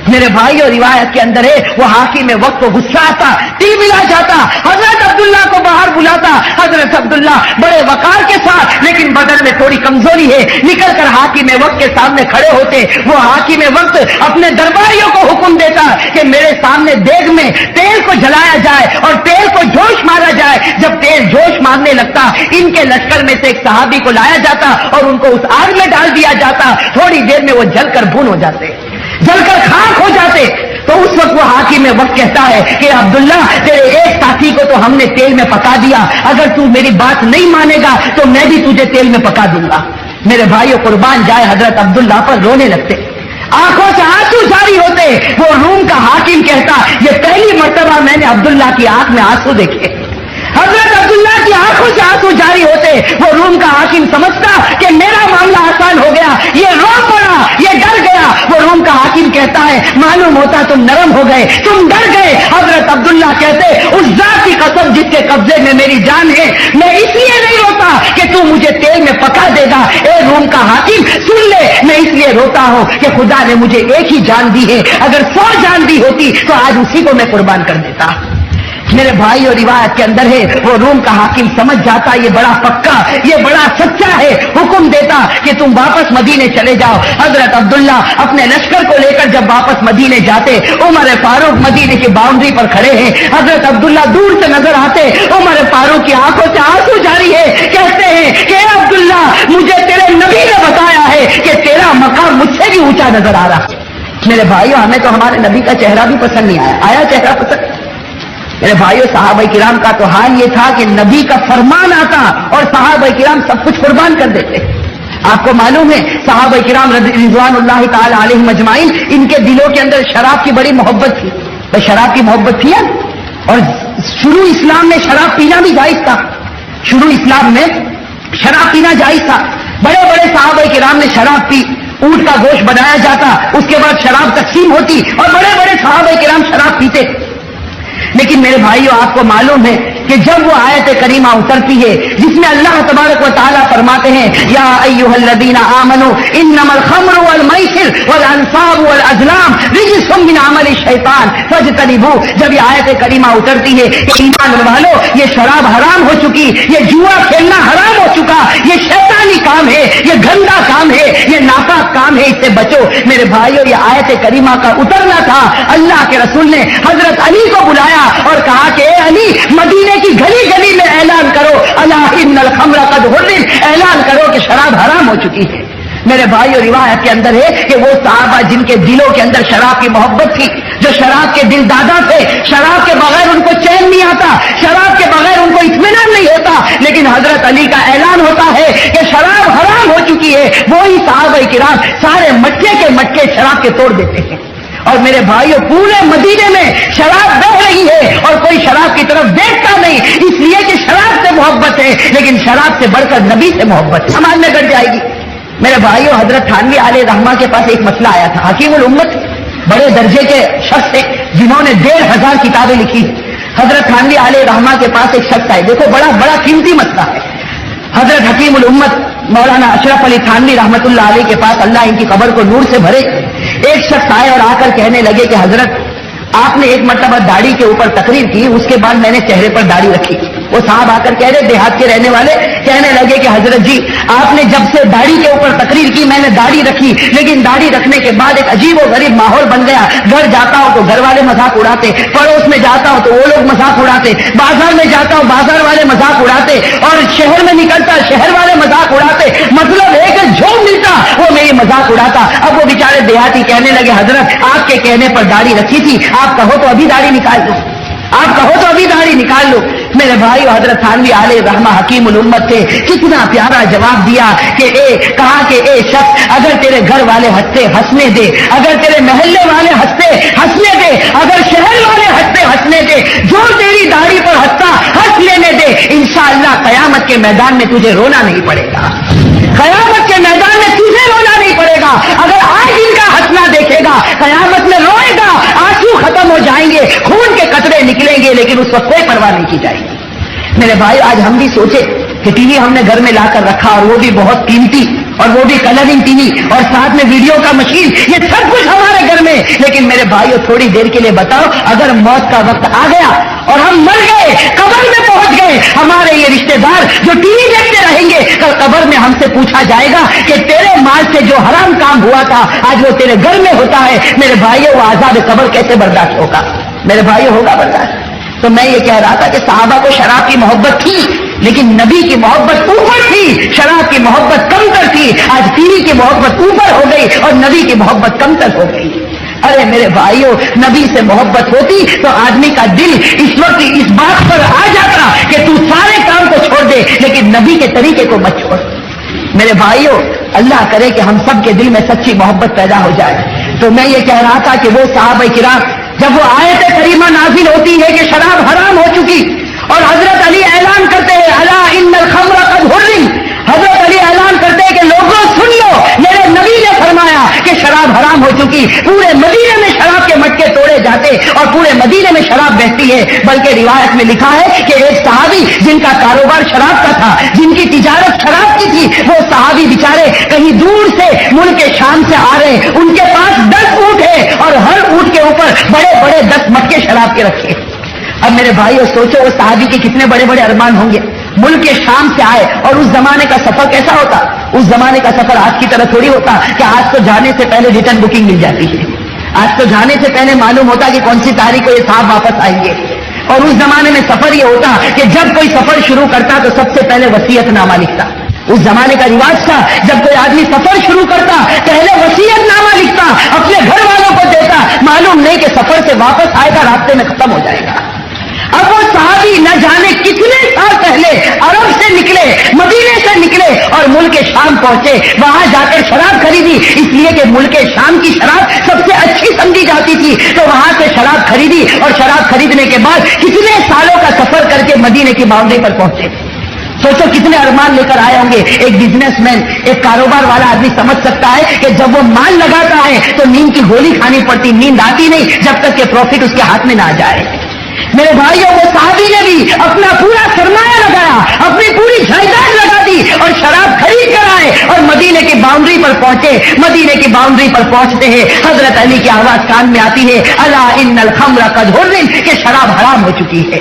میرے بھائی, اور روایت کے اندر ہے وہ حاکم میں وقت کو غصہ آتا, تل ملا جاتا, حضرت عبداللہ کو باہر بلاتا. حضرت عبداللہ بڑے وقار کے ساتھ, لیکن بدن میں تھوڑی کمزوری ہے, نکل کر حاکم وقت کے سامنے کھڑے ہوتے. وہ حاکم وقت اپنے درباریوں کو حکم دیتا کہ میرے سامنے دیگ میں تیل کو جلایا جائے اور تیل کو جوش مارا جائے. جب تیل جوش مارنے لگتا ان کے لشکر میں سے ایک صحابی کو لایا جاتا اور ان کو اس آگ میں ڈال دیا جاتا. تھوڑی دیر میں وہ جل کر بھون ہو جاتے, جل کر خاک ہو جاتے. تو اس وقت وہ حاکم میں وقت کہتا ہے کہ عبداللہ تیرے ایک ساتھی کو تو ہم نے تیل میں پکا دیا, اگر تو میری بات نہیں مانے گا تو میں بھی تجھے تیل میں پکا دوں گا. میرے بھائیو, قربان جائے, حضرت عبداللہ پر رونے لگتے, آنکھوں سے آنسو جاری ہوتے. وہ روم کا حاکم کہتا یہ پہلی مرتبہ میں نے عبداللہ کی آنکھ میں آنسو دیکھے. حضرت عبداللہ کی آنکھوں سے آنسو جاری ہوتے. وہ روم کا حاکم سمجھتا کہ میرا معاملہ آسان ہو گیا, یہ رو پڑا, یہ ڈر گیا. وہ روم کا حاکم کہتا ہے معلوم ہوتا تم نرم ہو گئے, تم ڈر گئے. حضرت عبداللہ کہتے اس ذات کی قسم جس کے قبضے میں میری جان ہے, میں اس لیے نہیں روتا کہ تو مجھے تیل میں پکا دے گا. اے روم کا حاکم سن لے, میں اس لیے روتا ہوں کہ خدا نے مجھے ایک ہی جان دی ہے, اگر 100 جان دی ہوتی تو آج اسی کو میں قربان کر دیتا. میرے بھائی, اور روایت کے اندر ہے وہ روم کا حاکم سمجھ جاتا یہ بڑا پکا, یہ بڑا سچا ہے, حکم دیتا کہ تم واپس مدینے چلے جاؤ. حضرت عبداللہ اپنے لشکر کو لے کر جب واپس مدینے جاتے, عمر فاروق مدینے کی باؤنڈری پر کھڑے ہیں. حضرت عبداللہ دور سے نظر آتے, عمر فاروق کی آنکھوں سے آنسو جاری ہے. کہتے ہیں کہ اے عبداللہ مجھے تیرے نبی نے بتایا ہے کہ تیرا مقام مجھ سے بھی اونچا نظر آ رہا. میرے بھائیو, ہمیں تو ہمارے نبی کا چہرہ بھی پسند نہیں آیا. آیا چہرہ پسند؟ میرے بھائیو, صحابہ کرام کا تو حال یہ تھا کہ نبی کا فرمان آتا اور صحابہ کرام سب کچھ قربان کر دیتے. آپ کو معلوم ہے صحابہ کرام رضوان اللہ تعالی علیہم اجمعین, ان کے دلوں کے اندر شراب کی بڑی محبت تھی. تو شراب کی محبت تھی, اور شروع اسلام میں شراب پینا بھی جائز تھا. شروع اسلام میں شراب پینا جائز تھا. بڑے بڑے صحابہ کرام نے شراب پی, اونٹ کا گوشت بنایا جاتا, اس کے بعد شراب تقسیم ہوتی اور بڑے بڑے صحابہ کرام شراب پیتے. لیکن میرے بھائیو, آپ کو معلوم ہے کہ جب وہ آیت کریمہ اترتی ہے جس میں اللہ تبارک و تعالیٰ فرماتے ہیں یا ایھا الذین آمنوا انما الخمر والمیسر الخمر والانصاب والازلام رجس من عمل الشیطان فاجتنبوه. جب یہ آیت کریمہ اترتی ہے کہ ایمان والو یہ شراب حرام ہو چکی, یہ جوا کھیلنا حرام ہو چکا, یہ شیطانی کام ہے, یہ گندا کام ہے, یہ ناپاک کام ہے, اس سے بچو. میرے بھائیو یہ آیت کریمہ کا اترنا تھا. اللہ کے رسول نے حضرت علی کو بلایا اور کہا کہ اے علی, مدینے کی گلی گلی میں اعلان کرو الا ان الخمر قد حرم, اعلان کرو کہ شراب حرام ہو چکی ہے. میرے بھائیو روایت کے اندر ہے کہ وہ صحابہ جن کے دلوں کے اندر شراب کی محبت تھی, جو شراب کے دل دادا تھے, شراب کے بغیر ان کو چین نہیں آتا, شراب کے بغیر ان کو اطمینان نہیں ہوتا, لیکن حضرت علی کا اعلان ہوتا ہے کہ شراب حرام ہو چکی ہے, وہی صحابہ کرام سارے مٹکے کے مٹکے شراب کے توڑ دیتے ہیں. اور میرے بھائیوں پورے مدینے میں شراب بہ رہی ہے اور کوئی شراب کی طرف دیکھتا نہیں, اس لیے کہ شراب سے محبت ہے, لیکن شراب سے بڑھ کر نبی سے محبت ہے. سماج میں کٹ جائے گی. میرے بھائیوں حضرت تھانوی علیہ رحمہ کے پاس ایک مسئلہ آیا تھا. حکیم الامت بڑے درجے کے شخص تھے جنہوں نے 1500 کتابیں لکھی. حضرت تھانوی علیہ رحمہ کے پاس ایک شخص آئے, دیکھو بڑا قیمتی مسئلہ ہے. حضرت حکیم الامت مولانا اشرف علی تھانوی رحمۃ اللہ علیہ کے پاس, اللہ ان کی قبر کو نور سے بھرے, ایک شخص آئے اور آ کر کہنے لگے کہ حضرت آپ نے ایک مرتبہ داڑھی کے اوپر تقریر کی, اس کے بعد میں نے چہرے پر داڑھی رکھی. وہ صاحب آ کر کہہ رہے, دیہات کے رہنے والے, کہنے لگے کہ حضرت جی آپ نے جب سے داڑھی کے اوپر تقریر کی میں نے داڑھی رکھی, لیکن داڑھی رکھنے کے بعد ایک عجیب و غریب ماحول بن گیا. گھر جاتا ہوں تو گھر والے مذاق اڑاتے, پڑوس میں جاتا ہوں تو وہ لوگ مذاق اڑاتے, بازار میں جاتا ہوں بازار والے مذاق اڑاتے, اور شہر میں نکلتا شہر والے مذاق اڑاتے. مطلب ہے کہ جو ملتا وہ میری مذاق اڑاتا. اب وہ بیچارے دیہاتی کہنے لگے حضرت آپ کے کہنے پر داڑھی رکھی تھی, آپ کہو تو ابھی داڑھی نکال لو, آپ کہو تو ابھی داڑھی نکال لو. میرے بھائی حضرت تھانوی علیہ رحمہ حکیم الامت تھے, کتنا پیارا جواب دیا کہ کہا کہ اے شخص اگر تیرے گھر والے ہنستے ہنسنے دے, اگر تیرے محلے والے ہنستے ہنسنے دے, اگر شہر والے ہنستے ہنسنے دے, جو تیری داڑھی پر ہنستا ہنس لینے دے, انشاءاللہ قیامت کے میدان میں تجھے رونا نہیں پڑے گا. قیامت کے میدان میں تجھے رونا نہیں پڑے گا. اگر آج ان کا ہنسنا دیکھے گا قیامت میں روئے گا, آنسو ختم ہو جائیں گے, خون کے قطرے نکلیں گے, لیکن اس وقت کوئی پرواہ نہیں کی جائے گی. میرے بھائی آج ہم بھی سوچے کہ ٹی وی ہم نے گھر میں لا کر رکھا, اور وہ بھی بہت قیمتی, اور وہ بھی کلرنگ ٹی وی, اور ساتھ میں ویڈیو کا مشین, یہ سب کچھ ہمارے گھر میں. لیکن میرے بھائیو تھوڑی دیر کے لیے بتاؤ, اگر موت کا وقت آ گیا اور ہم مر گئے, قبر میں پہنچ گئے, ہمارے یہ رشتے دار جو ٹی وی دیکھتے رہیں گے, کل قبر میں ہم سے پوچھا جائے گا کہ تیرے مال سے جو حرام کام ہوا تھا آج وہ تیرے گھر میں ہوتا ہے. میرے بھائیو وہ عذاب قبر کیسے برداشت ہوگا؟ میرے بھائیو ہوگا برداشت؟ تو میں یہ کہہ رہا تھا کہ صحابہ کو شراب کی محبت تھی, لیکن نبی کی محبت اوپر تھی, شراب کی محبت کمتر تھی. آج ٹی وی کی محبت اوپر ہو گئی اور نبی کی محبت کمتر ہو گئی. ارے میرے بھائیوں, نبی سے محبت ہوتی تو آدمی کا دل اس وقت اس بات پر آ جاتا کہ تو سارے کام کو چھوڑ دے, لیکن نبی کے طریقے کو مت چھوڑ. میرے بھائیوں اللہ کرے کہ ہم سب کے دل میں سچی محبت پیدا ہو جائے. تو میں یہ کہہ رہا تھا کہ وہ صحابہ کرام جب وہ آیت کریمہ نازل ہوتی ہے کہ شراب حرام ہو چکی, اور حضرت علی اعلان کرتے ہیں الا ان الخمر قد حرم, حضرت علی اعلان کرتے ہیں کہ لوگوں سن لو, میرے نبی نے فرمایا کہ شراب حرام ہو چکی. پورے مدینے میں شراب کے مٹکے توڑے جاتے اور پورے مدینے میں شراب بہتی ہے. بلکہ روایت میں لکھا ہے کہ ایک صحابی جن کا کاروبار شراب کا تھا, جن کی تجارت شراب کی تھی, وہ صحابی بیچارے کہیں دور سے ملک شام سے آ رہے, ان کے پاس 10 اونٹ ہے اور ہر اونٹ کے اوپر بڑے بڑے 10 مٹکے شراب کے رکھے. اب میرے بھائیو سوچو وہ صحابی کے کتنے بڑے بڑے ارمان ہوں گے. ملک شام سے آئے, اور اس زمانے کا سفر کیسا ہوتا, اس زمانے کا سفر آج کی طرح تھوڑی ہوتا کہ آج تو جانے سے پہلے ریٹرن بکنگ مل جاتی ہے. آج تو جانے سے پہلے معلوم ہوتا کہ کون سی تاریخ کو یہ صاحب واپس آئیں گے. اور اس زمانے میں سفر یہ ہوتا کہ جب کوئی سفر شروع کرتا تو سب سے پہلے وصیت نامہ لکھتا. اس زمانے کا رواج تھا جب کوئی آدمی سفر شروع کرتا پہلے وصیت نامہ لکھتا, اپنے گھر والوں کو دیتا, معلوم نہیں کہ سفر سے واپس آئے گا راستے میں ختم ہو جائے گا. اب وہ صحابی نہ جانے کتنے سال پہلے عرب سے نکلے, مدینے سے نکلے اور ملک شام پہنچے, وہاں جا کر شراب خریدی, اس لیے کہ ملک شام کی شراب سب سے اچھی سمجھی جاتی تھی. تو وہاں سے شراب خریدی, اور شراب خریدنے کے بعد کتنے سالوں کا سفر کر کے مدینے کی باؤنڈری پر پہنچے. سوچو کتنے ارمان لے کر آئے ہوں گے. ایک بزنس مین, ایک کاروبار والا آدمی سمجھ سکتا ہے کہ جب وہ مال لگاتا ہے تو نیند کی گولی کھانی پڑتی, نیند آتی نہیں جب تک کہ پروفٹ اس کے ہاتھ میں نہ آ جائے. میرے بھائیوں وہ صحابی نے بھی اپنا پورا سرمایہ لگایا, اپنی پوری جائیداد لگا دی گئی اور شراب خرید کر آئے اور مدینے کی باؤنڈری پر پہنچے. مدینے کی باؤنڈری پر پہنچتے ہیں حضرت علی کی آواز کان میں آتی ہے الا ان الخمر قد حرم، کہ شراب حرام ہو چکی ہے.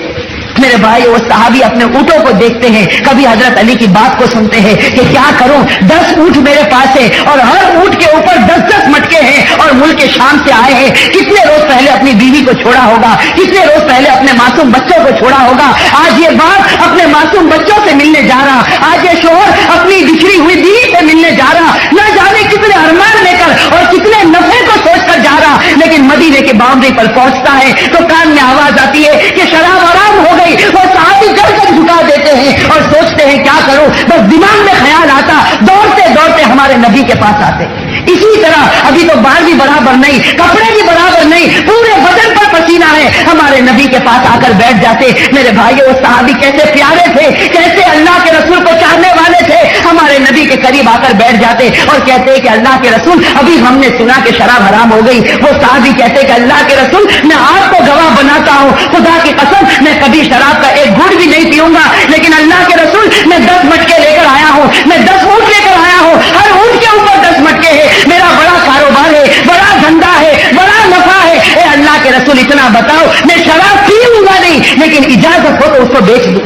میرے بھائی وہ صحابی اپنے اونٹوں کو دیکھتے ہیں، کبھی حضرت علی کی بات کو سنتے ہیں کہ کیا کروں، 10 اونٹ میرے پاس ہے اور ہر اونٹ کے اوپر 10 مٹکے ہیں اور ملک شام سے آئے ہیں. کتنے روز پہلے اپنی بیوی کو چھوڑا ہوگا، کتنے روز پہلے اپنے معصوم بچوں کو چھوڑا ہوگا. آج یہ باپ اپنے معصوم بچوں سے ملنے جا رہا، آج یہ شوہر اپنی بچھڑی ہوئی بیوی سے ملنے جا رہا، نہ جانے کتنے ارمان لے کر اور کتنے نفع کو سوچ کر جا رہا. لیکن مدینے کی باؤنڈری پر پہنچتا ہے تو کان میں آواز آتی ہے کہ شراب حرام ہو گئی. وہ صحابی گر کر جھکا دیتے ہیں اور سوچتے ہیں کیا کروں. بس دماغ میں خیال آتا، دوڑتے دوڑتے ہمارے نبی کے پاس آتے. اسی طرح ابھی تو بال بھی برابر نہیں، کپڑے بھی برابر نہیں، پورے بدن پر پسینہ ہے، ہمارے نبی کے پاس آ کر بیٹھ جاتے. میرے بھائیو وہ صحابی کیسے پیارے تھے، کیسے اللہ کے رسول کو چاہنے والے تھے. ہمارے نبی کے قریب آ کر بیٹھ جاتے اور کہتے کہ اللہ کے رسول ابھی ہم نے سنا کہ شراب حرام ہو گئی. وہ صحابی کہتے کہ اللہ کے رسول میں آپ کو گواہ بناتا ہوں، خدا کی قسم میں کبھی شراب کا ایک گھٹ بھی نہیں پیوں گا، لیکن اللہ کے رسول میں 10 مٹکے لے کر آیا ہوں، میں 10 اونٹ لے کر آیا ہوں، ہر اونٹ کے اوپر 10 مٹکے ہے. میرا بڑا کاروبار ہے، بڑا دھندا ہے، بڑا نفع ہے. اے اللہ کے رسول اتنا بتاؤ، میں شراب پیوں گا نہیں، لیکن اجازت ہو تو اس کو بیچ دوں،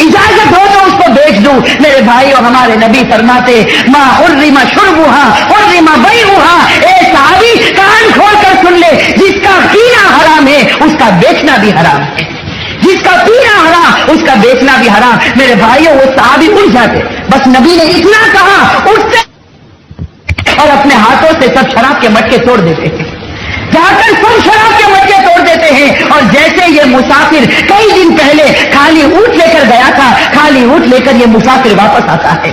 اجازت ہو تو اس کو بیچ دوں. میرے بھائی اور ہمارے نبی فرماتے ما حرم شربها حرم بیعها. اے صحابی کان کھول کر سن لے، جس کا پینا حرام ہے اس کا بیچنا بھی حرام ہے، جس کا پینا حرام اس کا بیچنا بھی حرام. میرے بھائیوں وہ صحابی اٹھ جاتے، بس نبی نے اتنا کہا اٹھتے اور اپنے ہاتھوں سے سب شراب کے مٹکے توڑ دیتے ہیں، جا کر سب شراب کے مٹکے توڑ دیتے ہیں. اور جیسے یہ مسافر کئی دن پہلے خالی اونٹ لے کر گیا تھا، خالی اونٹ لے کر یہ مسافر واپس آتا ہے،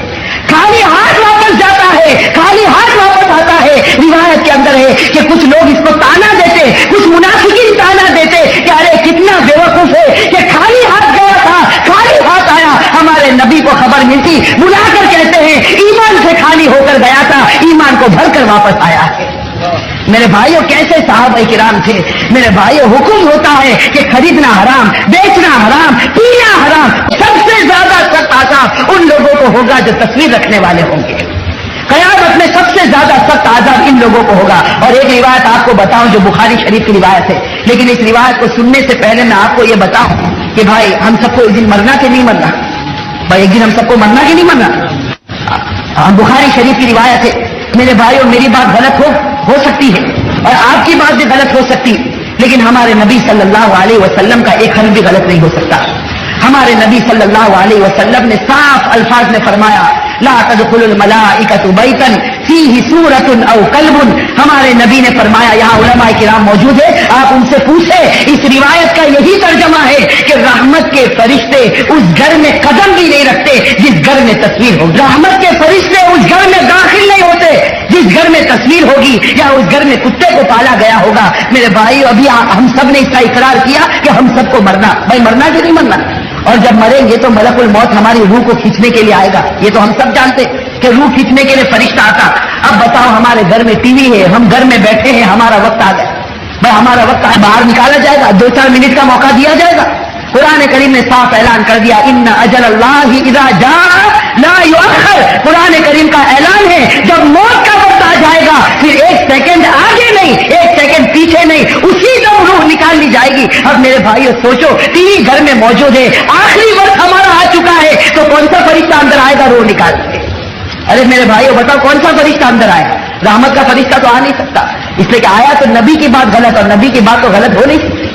خالی ہاتھ واپس جاتا ہے، خالی ہاتھ واپس آتا ہے. روایت کے اندر ہے کہ کچھ لوگ اس کو تانا دیتے، کچھ منافقین تانا دیتے کہ ارے کتنا بیوقوف ہے کہ خالی ہاتھ گیا تھا، خالی ہاتھ آیا. ہمارے نبی کو خبر ملتی، بلا کر کہتے ہیں ایمان سے خالی ہو کر گیا تھا، ایمان کو بھر کر واپس آیا ہے. میرے بھائیوں کیسے صحابہ کرام تھے. میرے بھائیوں حکم ہوتا ہے کہ خریدنا حرام، بیچنا حرام، پینا حرام. سب سے زیادہ سخت عذاب ان لوگوں کو ہوگا جو تصویر رکھنے والے ہوں گے. قیامت میں سب سے زیادہ سخت عذاب ان لوگوں کو ہوگا. اور ایک روایت آپ کو بتاؤں جو بخاری شریف کی روایت ہے، لیکن اس روایت کو سننے سے پہلے میں آپ کو یہ بتاؤں کہ بھائی ہم سب کو ایک دن مرنا کہ نہیں مرنا. بھائی ایک دن ہم سب کو مرنا کہ نہیں مرنا. بخاری شریف کی روایت ہے. میرے بھائیوں میری بات غلط ہو سکتی ہے اور آپ کی بات بھی غلط ہو سکتی ہے، لیکن ہمارے نبی صلی اللہ علیہ وسلم کا ایک حرف بھی غلط نہیں ہو سکتا. ہمارے نبی صلی اللہ علیہ وسلم نے صاف الفاظ میں فرمایا لا تدخل الملائکۃ بیتا فیہ سورۃ او کلب. ہمارے نبی نے فرمایا، یہاں علماء کرام موجود ہے، آپ ان سے پوچھیں، اس روایت کا یہی ترجمہ ہے کہ رحمت کے فرشتے اس گھر میں قدم بھی نہیں رکھتے جس گھر میں تصویر ہو. رحمت کے فرشتے اس گھر میں داخل نہیں ہوتے جس گھر میں تصویر ہوگی یا اس گھر میں کتے کو پالا گیا ہوگا. میرے بھائی ابھی ہم سب نے اس کا اقرار کیا کہ ہم سب کو مرنا. بھائی مرنا کہ نہیں مرنا؟ اور جب مریں گے تو ملک الموت ہماری روح کو کھینچنے کے لیے آئے گا. یہ تو ہم سب جانتے کہ روح کھینچنے کے لیے فرشتہ آتا. اب بتاؤ ہمارے گھر میں ٹی وی ہے، ہم گھر میں بیٹھے ہیں، ہمارا وقت آ گیا. بھائی ہمارا وقت باہر نکالا جائے گا، 2-4 منٹ کا موقع دیا جائے گا. قرآن کریم نے صاف اعلان کر دیا ان اجل اللہ اذا جاء لا یؤخر. قرآن کریم کا اعلان ہے جب موت کا وقت آ جائے گا پھر 1 سیکنڈ آگے نہیں، 1 سیکنڈ پیچھے نہیں، اسی دم روح نکال لی جائے گی. اب میرے بھائیو سوچو ٹی وی گھر میں موجود ہے، آخری وقت ہمارا آ چکا ہے، تو کون سا فرشتہ اندر آئے گا روح نکال کے؟ ارے میرے بھائیو بتاؤ کون سا فرشتہ اندر آئے گا؟ رحمت کا فرشتہ تو آ نہیں سکتا، اس لیے کہ آیا تو نبی کی بات غلط اور نبی کی بات تو غلط ہو نہیں سکتی.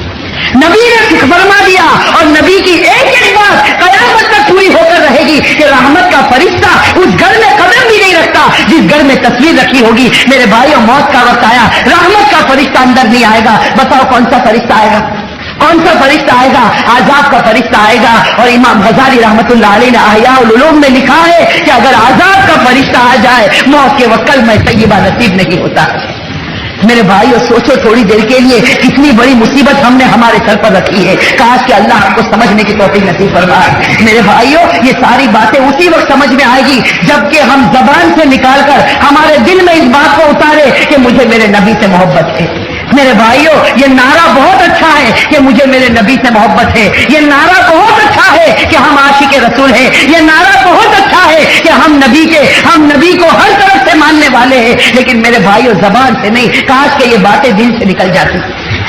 نبی نے فرما دیا اور نبی کی ایک ایک بات قیامت تک پوری ہو کر رہے گی کہ رحمت کا فرشتہ اس گھر میں قدم بھی نہیں رکھتا جس گھر میں تصویر رکھی ہوگی. میرے بھائیوں موت کا وقت آیا، رحمت کا فرشتہ اندر نہیں آئے گا. بتاؤ کون سا فرشتہ آئے گا؟ کون سا فرشتہ آئے گا؟ عذاب کا فرشتہ آئے گا. اور امام غزالی رحمت اللہ علیہ نے احیاء العلوم میں لکھا ہے کہ اگر عذاب کا فرشتہ آ جائے موت کے وقت میں طیبہ نصیب نہیں ہوتا. میرے بھائیو سوچو تھوڑی دیر کے لیے کتنی بڑی مصیبت ہم نے ہمارے سر پر رکھی ہے. کاش کہ اللہ ہم کو سمجھنے کی توفیق نصیب فرمائے. میرے بھائیو یہ ساری باتیں اسی وقت سمجھ میں آئے گی جبکہ ہم زبان سے نکال کر ہمارے دل میں اس بات کو اتارے کہ مجھے میرے نبی سے محبت ہے، میرے بھائیوں یہ نعرہ بہت اچھا ہے کہ مجھے میرے نبی سے محبت ہے، یہ نعرہ بہت اچھا ہے کہ ہم عاشق رسول ہیں، یہ نعرہ بہت اچھا ہے کہ ہم نبی کو ہر طرف سے ماننے والے ہیں، لیکن میرے بھائیوں زبان سے نہیں، کاش کہ یہ باتیں دل سے نکل جاتی،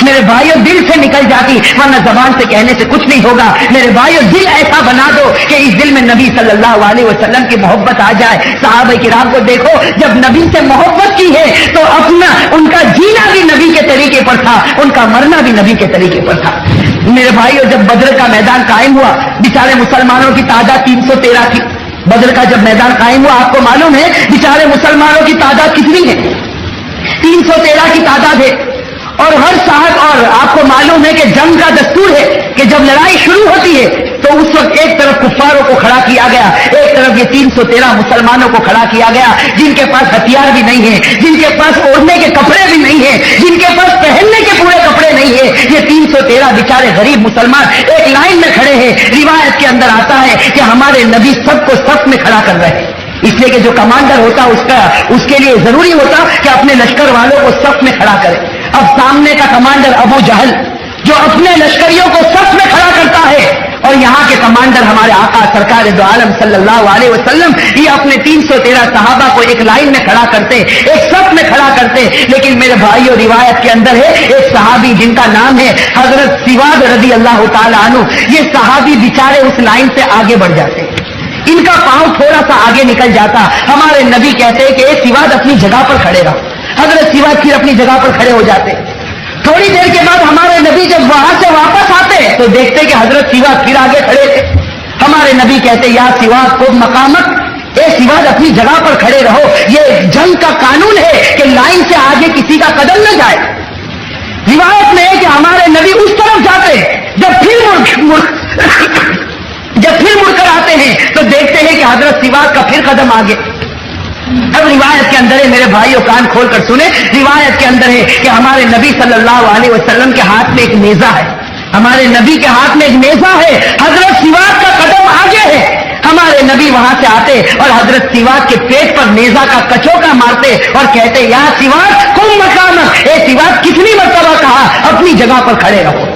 میرے بھائیوں دل سے نکل جاتی، ورنہ زبان سے کہنے سے کچھ نہیں ہوگا۔ میرے بھائیوں دل ایسا بنا دو کہ اس دل میں نبی صلی اللہ علیہ وسلم کی محبت آ جائے۔ صحابہ کرام کو دیکھو، جب نبی سے محبت کی ہے تو ان کا جینا بھی نبی کے طریقے پر تھا، ان کا مرنا بھی نبی کے طریقے پر تھا۔ میرے بھائیوں جب بدر کا میدان قائم ہوا، بیچارے مسلمانوں کی تعداد 313 تھی۔ بدر کا جب میدان قائم ہوا، آپ کو معلوم ہے بیچارے مسلمانوں کی تعداد کتنی ہے؟ 313 کی تعداد ہے۔ اور ہر صاحب، اور آپ کو معلوم ہے کہ جنگ کا دستور ہے کہ جب لڑائی شروع ہوتی ہے تو اس وقت ایک طرف کفاروں کو کھڑا کیا گیا، ایک طرف یہ 313 مسلمانوں کو کھڑا کیا گیا، جن کے پاس ہتھیار بھی نہیں ہے، جن کے پاس اوڑھنے کے کپڑے بھی نہیں ہیں، جن کے پاس پہننے کے پورے کپڑے نہیں ہیں۔ یہ 313 بیچارے غریب مسلمان ایک لائن میں کھڑے ہیں۔ روایت کے اندر آتا ہے کہ ہمارے نبی سب کو صف میں کھڑا کر رہے ہیں، اس لیے کہ جو کمانڈر ہوتا اس کے لیے ضروری ہوتا کہ اپنے لشکر والوں کو صف میں کھڑا کرے۔ اب سامنے کا کمانڈر ابو جہل جو اپنے لشکریوں کو صف میں کھڑا کرتا ہے، اور یہاں کے کمانڈر ہمارے آقا سرکار دو عالم صلی اللہ علیہ وسلم یہ اپنے 313 صحابہ کو ایک لائن میں کھڑا کرتے، ایک صف میں کھڑا کرتے۔ لیکن میرے بھائیوں روایت کے اندر ہے ایک صحابی جن کا نام ہے حضرت سواد رضی اللہ تعالی عنہ، یہ صحابی بیچارے اس لائن سے آگے بڑھ جاتے، ان کا پاؤں تھوڑا سا آگے نکل جاتا۔ ہمارے نبی کہتے ہیں کہ اے سواد اپنی جگہ پر کھڑے رہو۔ حضرت سواد پھر اپنی جگہ پر کھڑے ہو جاتے۔ تھوڑی دیر کے بعد ہمارے نبی جب وہاں سے واپس آتے تو دیکھتے کہ حضرت سواد پھر آگے کھڑے تھے۔ ہمارے نبی کہتے یا سواد خود مقامت، اے سواد اپنی جگہ پر کھڑے رہو، یہ جنگ کا قانون ہے کہ لائن سے آگے کسی کا قدم نہ جائے۔ روایت میں ہے کہ ہمارے نبی اس طرف جاتے، جب پھر مڑ کر آتے ہیں تو دیکھتے ہیں کہ حضرت سواد کا پھر قدم آگے۔ اب روایت کے اندر ہے میرے بھائیوں کان کھول کر سنیں، روایت کے اندر ہے کہ ہمارے نبی صلی اللہ علیہ وسلم کے ہاتھ میں ایک نیزہ ہے، ہمارے نبی کے ہاتھ میں ایک نیزہ ہے، حضرت سواد کا قدم آگے ہے۔ ہمارے نبی وہاں سے آتے اور حضرت سواد کے پیٹ پر نیزہ کا کچوکا مارتے اور کہتے یا سواد کم مقامت، اے سواد کتنی مرتبہ کہا اپنی جگہ پر کھڑے رہو۔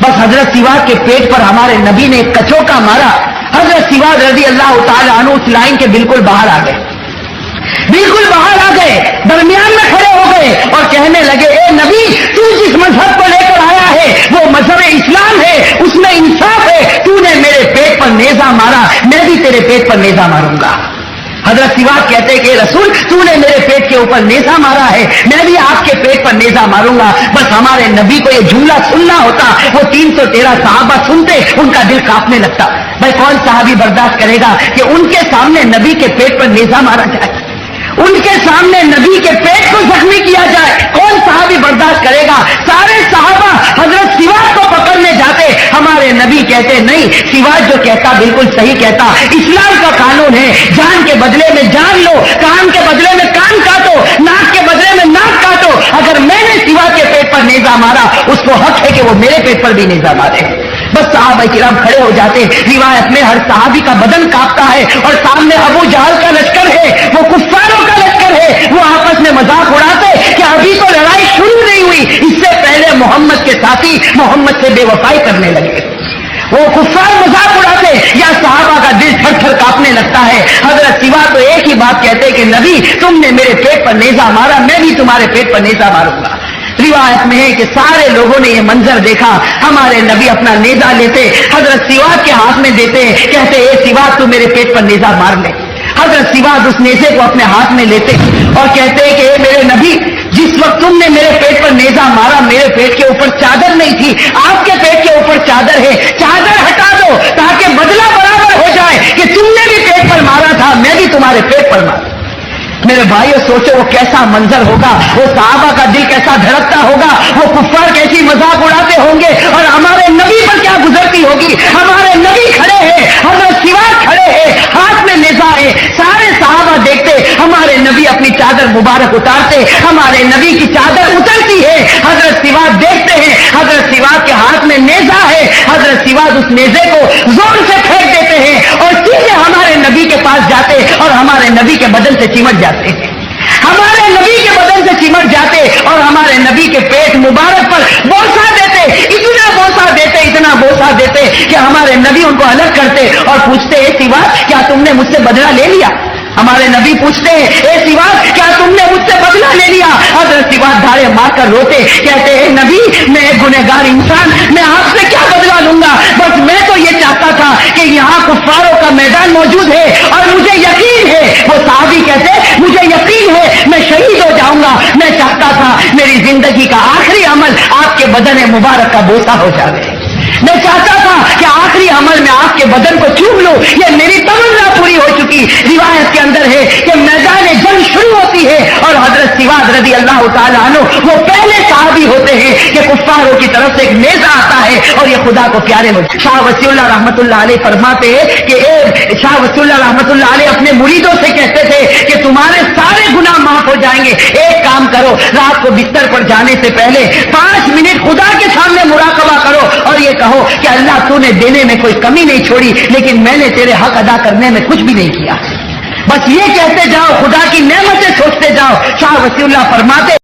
بس حضرت سواد کے پیٹ پر ہمارے نبی نے ایک کچوکا مارا، حضرت سواد رضی اللہ تعالی عنہ اس لائن کے بالکل باہر آ گئے، بالکل باہر آ گئے، درمیان میں کھڑے ہو گئے اور کہنے لگے اے نبی تو جس مذہب کو لے کر آیا ہے وہ مذہب اسلام ہے، اس میں انصاف ہے، تو نے میرے پیٹ پر نیزہ مارا، میں بھی تیرے پیٹ پر نیزہ ماروں گا۔ حضرت سواد کہتے کہ رسول تو نے میرے پیٹ کے اوپر نیزہ مارا ہے، میں بھی آپ کے پیٹ پر نیزہ ماروں گا۔ بس ہمارے نبی کو یہ جملہ سننا ہوتا، وہ 313 صحابہ سنتے ان کا دل کانپنے لگتا۔ بھائی کون صحابی برداشت کرے گا کہ ان کے سامنے نبی کے پیٹ پر نیزہ مارا جائے، ان کے سامنے نبی کے پیٹ کو زخمی کیا جائے؟ کون صحابی برداشت کرے گا؟ سارے صحابہ حضرت سواد کو پکڑنے جاتے، ہمارے نبی کہتے نہیں، سواد جو کہتا بالکل صحیح کہتا، اسلام کا قانون ہے، جان کے بدلے میں جان لو، کان کے بدلے میں کان کاٹو، ناک کے بدلے میں ناک کاٹو۔ اگر میں نے سواد کے پیٹ پر نیزہ مارا اس کو حق ہے کہ وہ میرے پیٹ پر بھی نیزہ مارے۔ بس صحابہ کرام کھڑے ہو جاتے، روایت میں ہر صحابی کا بدن کانپتا ہے، اور سامنے ابو جہل کا لشکر ہے، وہ کفاروں کا لشکر ہے، وہ آپس میں مذاق اڑاتے کہ ابھی تو لڑائی شروع نہیں ہوئی، اس سے پہلے محمد کے ساتھی محمد سے بے وفائی کرنے لگے۔ وہ کفار مذاق اڑاتے یا صحابہ کا دل تھر تھر کانپنے لگتا ہے۔ حضرت سواد تو ایک ہی بات کہتے کہ نبی تم نے میرے پیٹ پر نیزہ مارا، میں بھی تمہارے پیٹ پر نیزہ ماروں گا۔ روایت میں ہے کہ سارے لوگوں نے یہ منظر دیکھا، ہمارے نبی اپنا نیزہ لیتے، حضرت سواد کے ہاتھ میں دیتے، کہتے اے سواد تو میرے پیٹ پر نیزہ مار لے۔ حضرت سواد اس نیزے کو اپنے ہاتھ میں لیتے اور کہتے کہ اے میرے نبی جس وقت تم نے میرے پیٹ پر نیزہ مارا میرے پیٹ کے اوپر چادر نہیں تھی، آپ کے پیٹ کے اوپر چادر ہے، چادر ہٹا دو تاکہ بدلہ برابر ہو جائے کہ تم نے بھی پیٹ پر مارا تھا، میں بھی تمہارے پیٹ پر مارا۔ میرے بھائیوں سوچو وہ کیسا منظر ہوگا، وہ صحابہ کا دل کیسا دھڑکتا ہوگا، وہ کفار کیسی مذاق اڑاتے ہوں گے، اور ہمارے نبی پر کیا گزرتی ہوگی۔ ہمارے نبی کھڑے ہیں، حضرت سواد کھڑے ہیں، ہاتھ میں نیزہ ہے، سارے صحابہ دیکھتے ہمارے نبی اپنی چادر مبارک اتارتے، ہمارے نبی کی چادر اترتی ہے، حضرت سواد دیکھتے ہیں، حضرت سواد کے ہاتھ میں نیزہ ہے، حضرت سواد اس نیزے کو زور سے پھینک دیتے ہیں اور سیدھے ہمارے نبی کے پاس جاتے اور ہمارے نبی کے بدن سے چمٹ جاتے، ہمارے نبی کے بدن سے چمٹ جاتے اور ہمارے نبی کے پیٹ مبارک الگ کرتے اور پوچھتے اے سوا کیا تم نے مجھ سے بدلہ لے لیا؟ ہمارے نبی پوچھتے ہیں اے سوا کیا تم نے مجھ سے بدلہ لے لیا؟ حضرت سوا دھاڑے مار کر روتے کہتے ہیں نبی میں ایک گنہگار انسان میں آپ سے کیا بدلہ لوں گا؟ بس میں تو یہ چاہتا تھا کہ یہاں کفاروں کا میدان موجود ہے اور مجھے یقین ہے، وہ صحابی کہتے مجھے یقین ہے میں شہید ہو جاؤں گا، میں چاہتا تھا میری زندگی کا آخری عمل آپ کے بدن مبارک کا بوسہ ہو جائے، میں چاہتا تھا کہ آخری عمل میں آپ کے بدن کو چوم لوں، یہ میری تمنا پوری ہو چکی۔ روایت کے اندر ہے کہ میدان جنگ شروع ہوتی ہے اور حضرت سواد رضی اللہ تعالیٰ عنہ وہ پہلے صحابی ہوتے ہیں کہ کفاروں کی طرف سے ایک نیزہ آتا ہے اور یہ خدا کو پیارے ہوتے۔ شاہ وسیع اللہ رحمۃ اللہ علیہ فرماتے ہیں کہ شاہ وسیع اللہ رحمۃ اللہ علیہ اپنے مریدوں سے کہتے تھے کہ تمہارے سارے گناہ معاف ہو جائیں گے، ایک کام کرو، رات کو بستر پر جانے سے پہلے 5 منٹ خدا کے سامنے مراقبہ کرو اور یہ کہو کہ اللہ تو نے دینے میں کوئی کمی نہیں چھوڑی لیکن میں نے تیرے حق ادا کرنے میں کچھ بھی نہیں کیا، بس یہ کہتے جاؤ، خدا کی نعمتیں سوچتے جاؤ۔ شاہ وسیع اللہ فرماتے